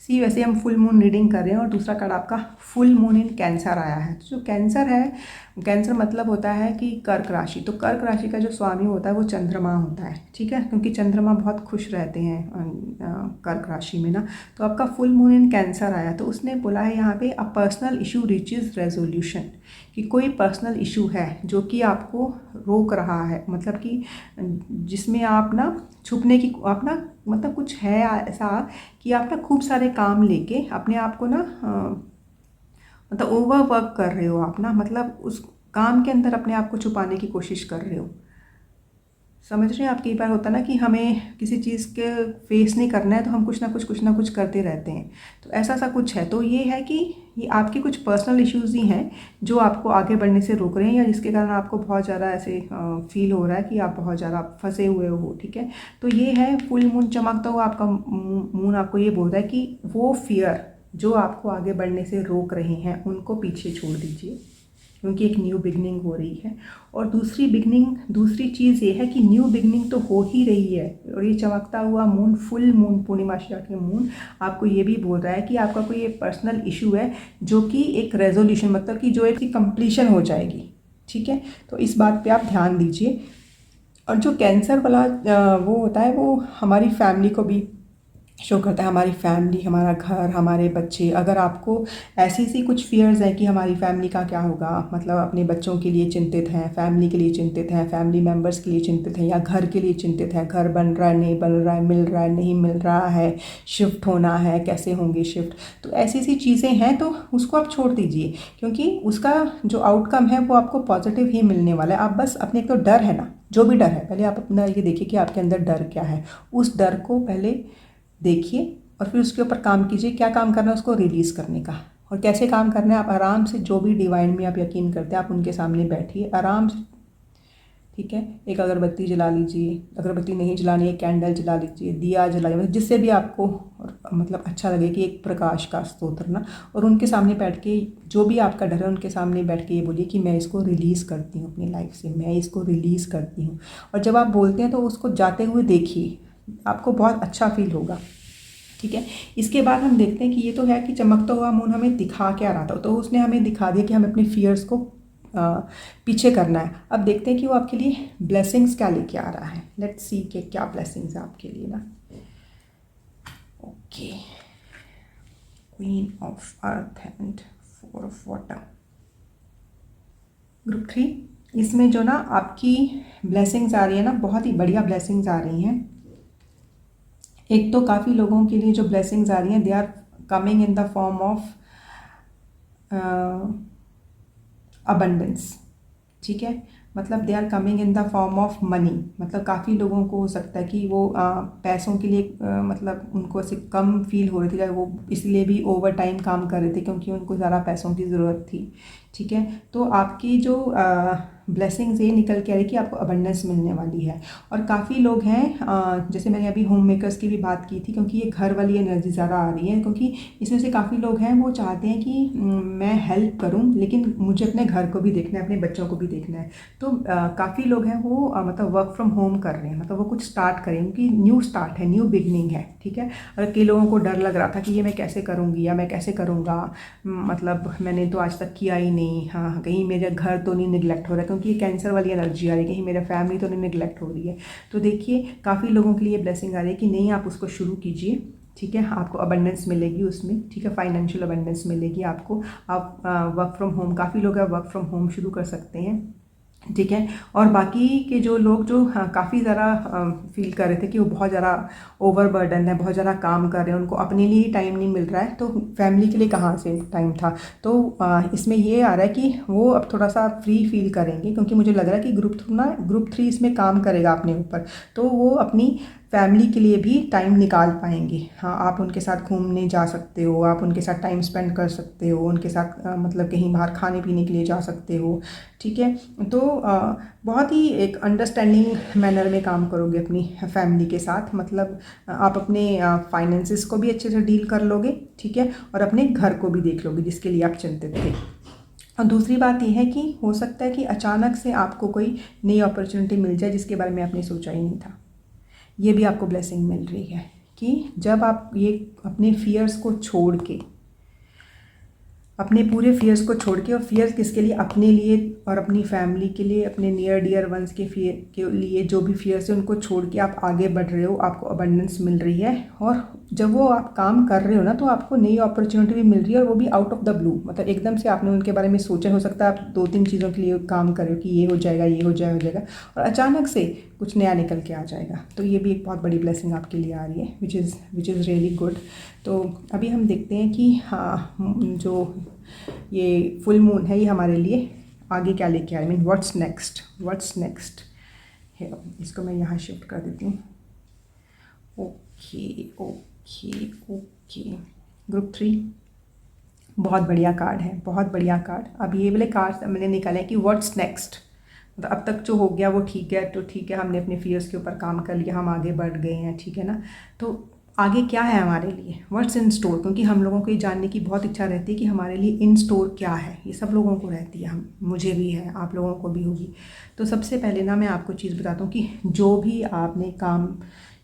ही वैसे हम फुल मून रीडिंग कर रहे हैं और दूसरा कार्ड आपका फुल मून इन कैंसर आया है। तो जो कैंसर है, कैंसर मतलब होता है कि कर्क राशि, तो कर्क राशि का जो स्वामी होता है वो चंद्रमा होता है, ठीक है, क्योंकि चंद्रमा बहुत खुश रहते हैं कर्क राशि में ना। तो आपका फुल मून इन कैंसर आया, तो उसने बोला है यहाँ पे a personal issue reaches resolution, कि कोई पर्सनल इशू है जो कि आपको रोक रहा है, मतलब कि जिसमें आप ना छुपने की अपना कुछ है ऐसा कि आप ना खूब सारे काम लेके अपने आप को ना ओवर वर्क कर रहे हो आप ना, उस काम के अंदर अपने आप को छुपाने की कोशिश कर रहे हो। समझ रहे हैं आप, कई बार होता है ना कि हमें किसी चीज़ के फेस नहीं करना है तो हम कुछ ना कुछ करते रहते हैं, तो ऐसा सा कुछ है। तो ये है कि ये आपके कुछ पर्सनल इश्यूज़ ही हैं जो आपको आगे बढ़ने से रोक रहे हैं, या जिसके कारण आपको बहुत ज़्यादा ऐसे फील हो रहा है कि आप बहुत ज़्यादा फंसे हुए हो, ठीक है। तो ये है फुल मून चमकता हुआ आपका मून आपको ये बोल रहा है कि वो फियर जो आपको आगे बढ़ने से रोक रहे हैं उनको पीछे छोड़ दीजिए, क्योंकि एक न्यू बिगनिंग हो रही है। और दूसरी चीज़ ये है कि न्यू बिगनिंग तो हो ही रही है, और ये चमकता हुआ मून, फुल मून, पूर्णिमासी के मून आपको ये भी बोल रहा है कि आपका कोई एक पर्सनल इशू है जो कि एक रेजोल्यूशन, मतलब कि जो एक कंप्लीशन हो जाएगी, ठीक है। तो इस बात पे आप ध्यान दीजिए। और जो कैंसर वाला वो होता है वो हमारी फैमिली को भी शो करता है, हमारी फैमिली, हमारा घर, हमारे बच्चे। अगर आपको ऐसी कुछ फियर्स हैं कि हमारी फैमिली का क्या होगा, मतलब अपने बच्चों के लिए चिंतित हैं, फैमिली के लिए चिंतित हैं, फैमिली मेम्बर्स के लिए चिंतित हैं, या घर के लिए चिंतित है, घर बन रहा है नहीं बन रहा है, मिल रहा है नहीं मिल रहा है, शिफ्ट होना है, कैसे होंगे शिफ्ट, तो ऐसी चीज़ें हैं, तो उसको आप छोड़ दीजिए, क्योंकि उसका जो आउटकम है वो आपको पॉजिटिव ही मिलने वाला है। आप बस अपने, एक तो डर है ना, जो भी डर है, पहले आप अपना ये देखिए कि आपके अंदर डर क्या है, उस डर को पहले देखिए और फिर उसके ऊपर काम कीजिए। क्या काम करना है उसको रिलीज़ करने का, और कैसे काम करना है, आप आराम से, जो भी डिवाइन में आप यकीन करते हैं आप उनके सामने बैठिए आराम से, ठीक है। एक अगरबत्ती जला लीजिए, अगरबत्ती नहीं जलानी है कैंडल जला लीजिए, दिया जलाइए, मतलब जिससे भी आपको अच्छा लगे कि एक प्रकाश का स्तोत्र ना, और उनके सामने बैठ के जो भी आपका डर है उनके सामने बैठ के ये बोलिए कि मैं इसको रिलीज़ करती हूँ अपनी लाइफ से, मैं इसको रिलीज़ करती हूँ। और जब आप बोलते हैं तो उसको जाते हुए देखिए, आपको बहुत अच्छा फील होगा, ठीक है। इसके बाद हम देखते हैं कि ये तो है कि चमकता हुआ मून हमें दिखा क्या रहा था, तो उसने हमें दिखा दिया कि हमें अपने फियर्स को पीछे करना है। अब देखते हैं कि वो आपके लिए ब्लेसिंग्स क्या लेके आ रहा है। लेट्स सी कि क्या ब्लेसिंग्स है आपके लिए ना। Okay, queen of earth and 4 of water, group 3। इसमें जो ना आपकी ब्लेसिंग्स आ रही है ना, बहुत ही बढ़िया ब्लेसिंग्स आ रही हैं। एक तो काफ़ी लोगों के लिए जो ब्लेसिंग्स आ रही हैं, they are coming in the form of abundance, ठीक है, मतलब they are coming in the form of money. मतलब काफ़ी लोगों को हो सकता है कि वो पैसों के लिए मतलब उनको ऐसे कम फील हो रही थी, वो इसलिए भी ओवर टाइम काम कर रहे थे क्योंकि उनको ज़्यादा पैसों की ज़रूरत थी, ठीक है। तो आपकी जो ब्लेसिंग्स ये निकल के आ रही कि आपको अबंडेंस मिलने वाली है। और काफ़ी लोग हैं, जैसे मैंने अभी होम मेकर्स की भी बात की थी, क्योंकि ये घर वाली एनर्जी ज़्यादा आ रही है, क्योंकि इसमें से काफ़ी लोग हैं वो चाहते हैं कि मैं हेल्प करूं लेकिन मुझे अपने घर को भी देखना है, अपने बच्चों को भी देखना है। तो काफ़ी लोग हैं वो मतलब वर्क फ्रॉम होम कर रहे हैं, मतलब वो कुछ स्टार्ट करें, क्योंकि न्यू स्टार्ट है, न्यू बिगनिंग है, ठीक है। और कई लोगों को डर लग रहा था कि ये मैं कैसे करूँगी या मैं कैसे करूँगा, मतलब मैंने तो आज तक किया ही नहीं, हाँ कहीं मेरा घर तो नहीं निगलेक्ट हो रहा है, क्योंकि ये कैंसर वाली एनर्जी आ रही है, कहीं मेरा फैमिली तो नहीं निगलेक्ट हो रही है। तो देखिए काफ़ी लोगों के लिए ब्लेसिंग आ रही है कि नहीं, आप उसको शुरू कीजिए, ठीक है, आपको अबंडेंस मिलेगी उसमें, ठीक है, फाइनेंशियल अबंडेंस मिलेगी आपको। आप वर्क फ्रॉम होम, काफ़ी लोग वर्क फ्रॉम होम शुरू कर सकते हैं, ठीक है। और बाकी के जो लोग जो काफ़ी ज़्यादा फील कर रहे थे कि वो बहुत ज़्यादा ओवरबर्डन है, बहुत ज़्यादा काम कर रहे हैं, उनको अपने लिए ही टाइम नहीं मिल रहा है, तो फैमिली के लिए कहाँ से टाइम था। तो इसमें ये आ रहा है कि वो अब थोड़ा सा फ्री फील करेंगे, क्योंकि मुझे लग रहा है कि ग्रुप 3 इसमें काम करेगा अपने ऊपर, तो वो अपनी फैमिली के लिए भी टाइम निकाल पाएंगे। हाँ, आप उनके साथ घूमने जा सकते हो, आप उनके साथ टाइम स्पेंड कर सकते हो, उनके साथ मतलब कहीं बाहर खाने पीने के लिए जा सकते हो। ठीक है। तो बहुत ही एक अंडरस्टैंडिंग मैनर में काम करोगे अपनी फैमिली के साथ, मतलब आप अपने फाइनेंसिस को भी अच्छे से डील कर लोगे। ठीक है। और अपने घर को भी देख लोगे जिसके लिए आप चिंतित थे। और दूसरी बात यह है कि हो सकता है कि अचानक से आपको कोई नई अपॉर्चुनिटी मिल जाए जिसके बारे में आपने सोचा ही नहीं था। ये भी आपको ब्लेसिंग मिल रही है कि जब आप ये अपने फियर्स को छोड़ के, अपने पूरे फियर्स को छोड़ के, और फियर्स किसके लिए, अपने लिए और अपनी फैमिली के लिए, अपने नियर डियर वंस के फियर के लिए, जो भी फियर्स है उनको छोड़ के आप आगे बढ़ रहे हो, आपको अबंडेंस मिल रही है। और जब वो आप काम कर रहे हो ना, तो आपको नई अपॉर्चुनिटी भी मिल रही है, और वो भी आउट ऑफ द ब्लू, मतलब एकदम से आपने उनके बारे में सोचा, हो सकता है आप 2-3 चीज़ों के लिए काम कर रहे हो कि ये हो जाएगा, ये हो जाएगा, और अचानक से कुछ नया निकल के आ जाएगा। तो ये भी एक बहुत बड़ी ब्लेसिंग आपके लिए आ रही है, विच इज़ रियली गुड। तो अभी हम देखते हैं कि हाँ, जो ये फुल मून है ये हमारे लिए आगे क्या लेके आए, मीन व्हाट्स नेक्स्ट है। इसको मैं यहाँ शिफ्ट कर देती हूँ। ओके ओके ओके, ग्रुप 3 बहुत बढ़िया कार्ड है, बहुत बढ़िया कार्ड। अब ये वाले कार्ड मैंने निकाले कि व्हाट्स नेक्स्ट, मतलब अब तक जो हो गया वो ठीक है, तो ठीक है, हमने अपने फियर्स के ऊपर काम कर लिया, हम आगे बढ़ गए हैं, ठीक है ना। तो आगे क्या है हमारे लिए, व्हाट्स इन स्टोर, क्योंकि हम लोगों को ये जानने की बहुत इच्छा रहती है कि हमारे लिए इन स्टोर क्या है। ये सब लोगों को रहती है, मुझे भी है, आप लोगों को भी होगी। तो सबसे पहले ना मैं आपको चीज़ बताता हूँ कि जो भी आपने काम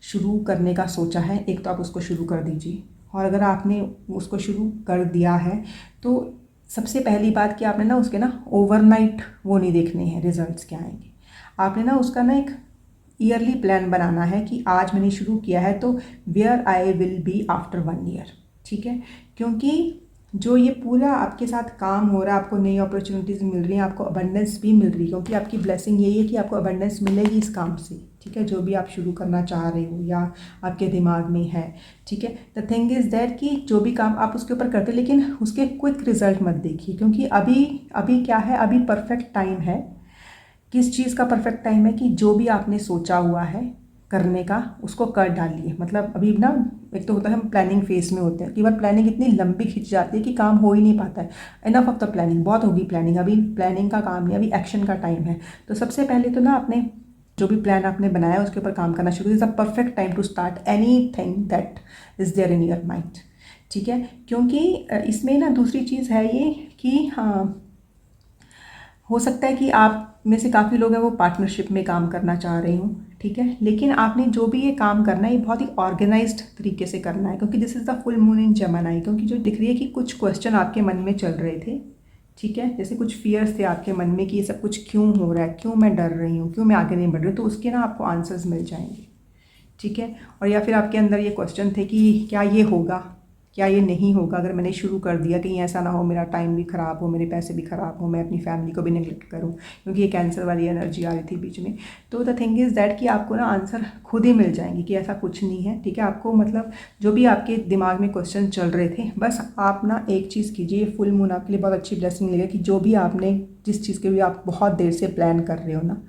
शुरू करने का सोचा है, एक तो आप उसको शुरू कर दीजिए। और अगर आपने उसको शुरू कर दिया है तो सबसे पहली बात कि आपने ना उसके ना ओवरनाइट वो नहीं देखने हैं रिजल्ट्स क्या आएंगे। आपने ना उसका ना एक ईयरली प्लान बनाना है कि आज मैंने शुरू किया है तो where I will be after 1 year. ठीक है। क्योंकि जो ये पूरा आपके साथ काम हो रहा है, आपको नई अपॉर्चुनिटीज़ मिल रही हैं, आपको अबंडेंस भी मिल रही है, क्योंकि आपकी ब्लेसिंग यही है कि आपको अबंडेंस मिलेगी इस काम से। ठीक है। जो भी आप शुरू करना चाह रहे हो या आपके दिमाग में है। ठीक है। द थिंग इज़ दैट कि जो भी काम आप उसके ऊपर करते, लेकिन उसके क्विक रिजल्ट मत देखिए, क्योंकि अभी क्या है, अभी परफेक्ट टाइम है। किस चीज़ का परफेक्ट टाइम है कि जो भी आपने सोचा हुआ है करने का उसको कर डालिए। मतलब अभी ना, एक तो होता है हम प्लानिंग फेज में होते हैं, कई बार प्लानिंग इतनी लंबी खिंच जाती है कि काम हो ही नहीं पाता है। इनफ ऑफ द प्लानिंग, बहुत होगी प्लानिंग, अभी प्लानिंग का काम नहीं, अभी एक्शन का टाइम है। तो सबसे पहले तो ना आपने जो भी प्लान आपने बनाया है उसके ऊपर काम करना शुरू, is the perfect time to start anything that is there in your mind. ठीक है। क्योंकि इसमें ना दूसरी चीज़ है ये कि हाँ, हो सकता है कि आप में से काफ़ी लोग हैं वो पार्टनरशिप में काम करना चाह रहे हूँ। ठीक है। लेकिन आपने जो भी ये काम करना है ये बहुत ही ऑर्गेनाइज्ड तरीके से करना है, क्योंकि this is the full moon in Gemini. क्योंकि जो दिख रही है कि कुछ क्वेश्चन आपके मन में चल रहे थे। ठीक है। जैसे कुछ फियर्स थे आपके मन में कि ये सब कुछ क्यों हो रहा है, क्यों मैं डर रही हूँ, क्यों मैं आगे नहीं बढ़ रही हूँ, तो उसके ना आपको आंसर्स मिल जाएंगे। ठीक है। और या फिर आपके अंदर ये क्वेश्चन थे कि क्या ये होगा, क्या ये नहीं होगा, अगर मैंने शुरू कर दिया, कहीं ऐसा ना हो मेरा टाइम भी ख़राब हो, मेरे पैसे भी ख़राब हो, मैं अपनी फैमिली को भी नेगलेक्ट करूँ, क्योंकि ये कैंसर वाली एनर्जी आ रही थी बीच में। तो द थिंग इज़ दैट कि आपको ना आंसर खुद ही मिल जाएंगे कि ऐसा कुछ नहीं है। ठीक है। आपको मतलब जो भी आपके दिमाग में क्वेश्चन चल रहे थे, बस आप ना एक चीज़ कीजिए, फुल मून आपके लिए बहुत अच्छी ब्लेसिंग लेगा कि जो भी आपने जिस चीज़ के भी आप बहुत देर से प्लान कर रहे हो ना,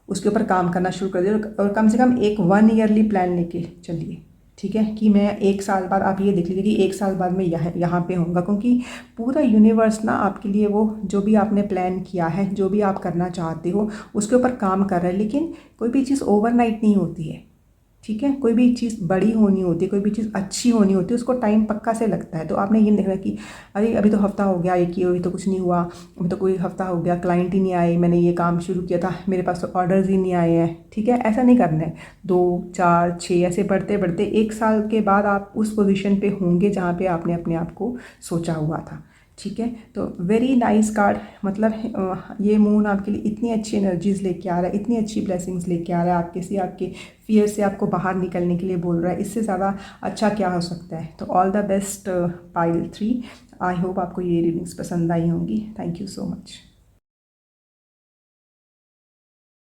उसके ऊपर काम करना शुरू कर दिया, और कम से कम एक 1 ईयरली प्लान लेके चलिए। ठीक है। कि मैं 1 साल बाद, आप ये देख लीजिए कि 1 साल बाद मैं यहाँ पे होऊंगा, क्योंकि पूरा यूनिवर्स ना आपके लिए वो जो भी आपने प्लान किया है, जो भी आप करना चाहते हो उसके ऊपर काम कर रहा है। लेकिन कोई भी चीज़ ओवरनाइट नहीं होती है। ठीक है। कोई भी चीज़ बड़ी होनी होती है, कोई भी चीज़ अच्छी होनी होती है, उसको टाइम पक्का से लगता है। तो आपने ये नहीं देखना कि अरे अभी तो हफ्ता हो गया ये किए हुए तो कुछ नहीं हुआ, अभी तो कोई हफ्ता हो गया क्लाइंट ही नहीं आए, मैंने ये काम शुरू किया था मेरे पास तो ऑर्डर्स ही नहीं आए हैं। ठीक है। ऐसा नहीं करना है। 2, 4, 6 ऐसे बढ़ते बढ़ते 1 साल के बाद आप उस पोजीशन पे होंगे जहाँ पे आपने अपने आप को सोचा हुआ था। ठीक है। तो वेरी नाइस कार्ड, मतलब ये मून आपके लिए इतनी अच्छी एनर्जीज लेके आ रहा है, इतनी अच्छी ब्लेसिंग्स लेके आ रहा है, आपके फियर से आपको बाहर निकलने के लिए बोल रहा है। इससे ज़्यादा अच्छा क्या हो सकता है। तो all the best pile 3। I hope आपको ये रीडिंग्स पसंद आई होंगी। Thank you so much.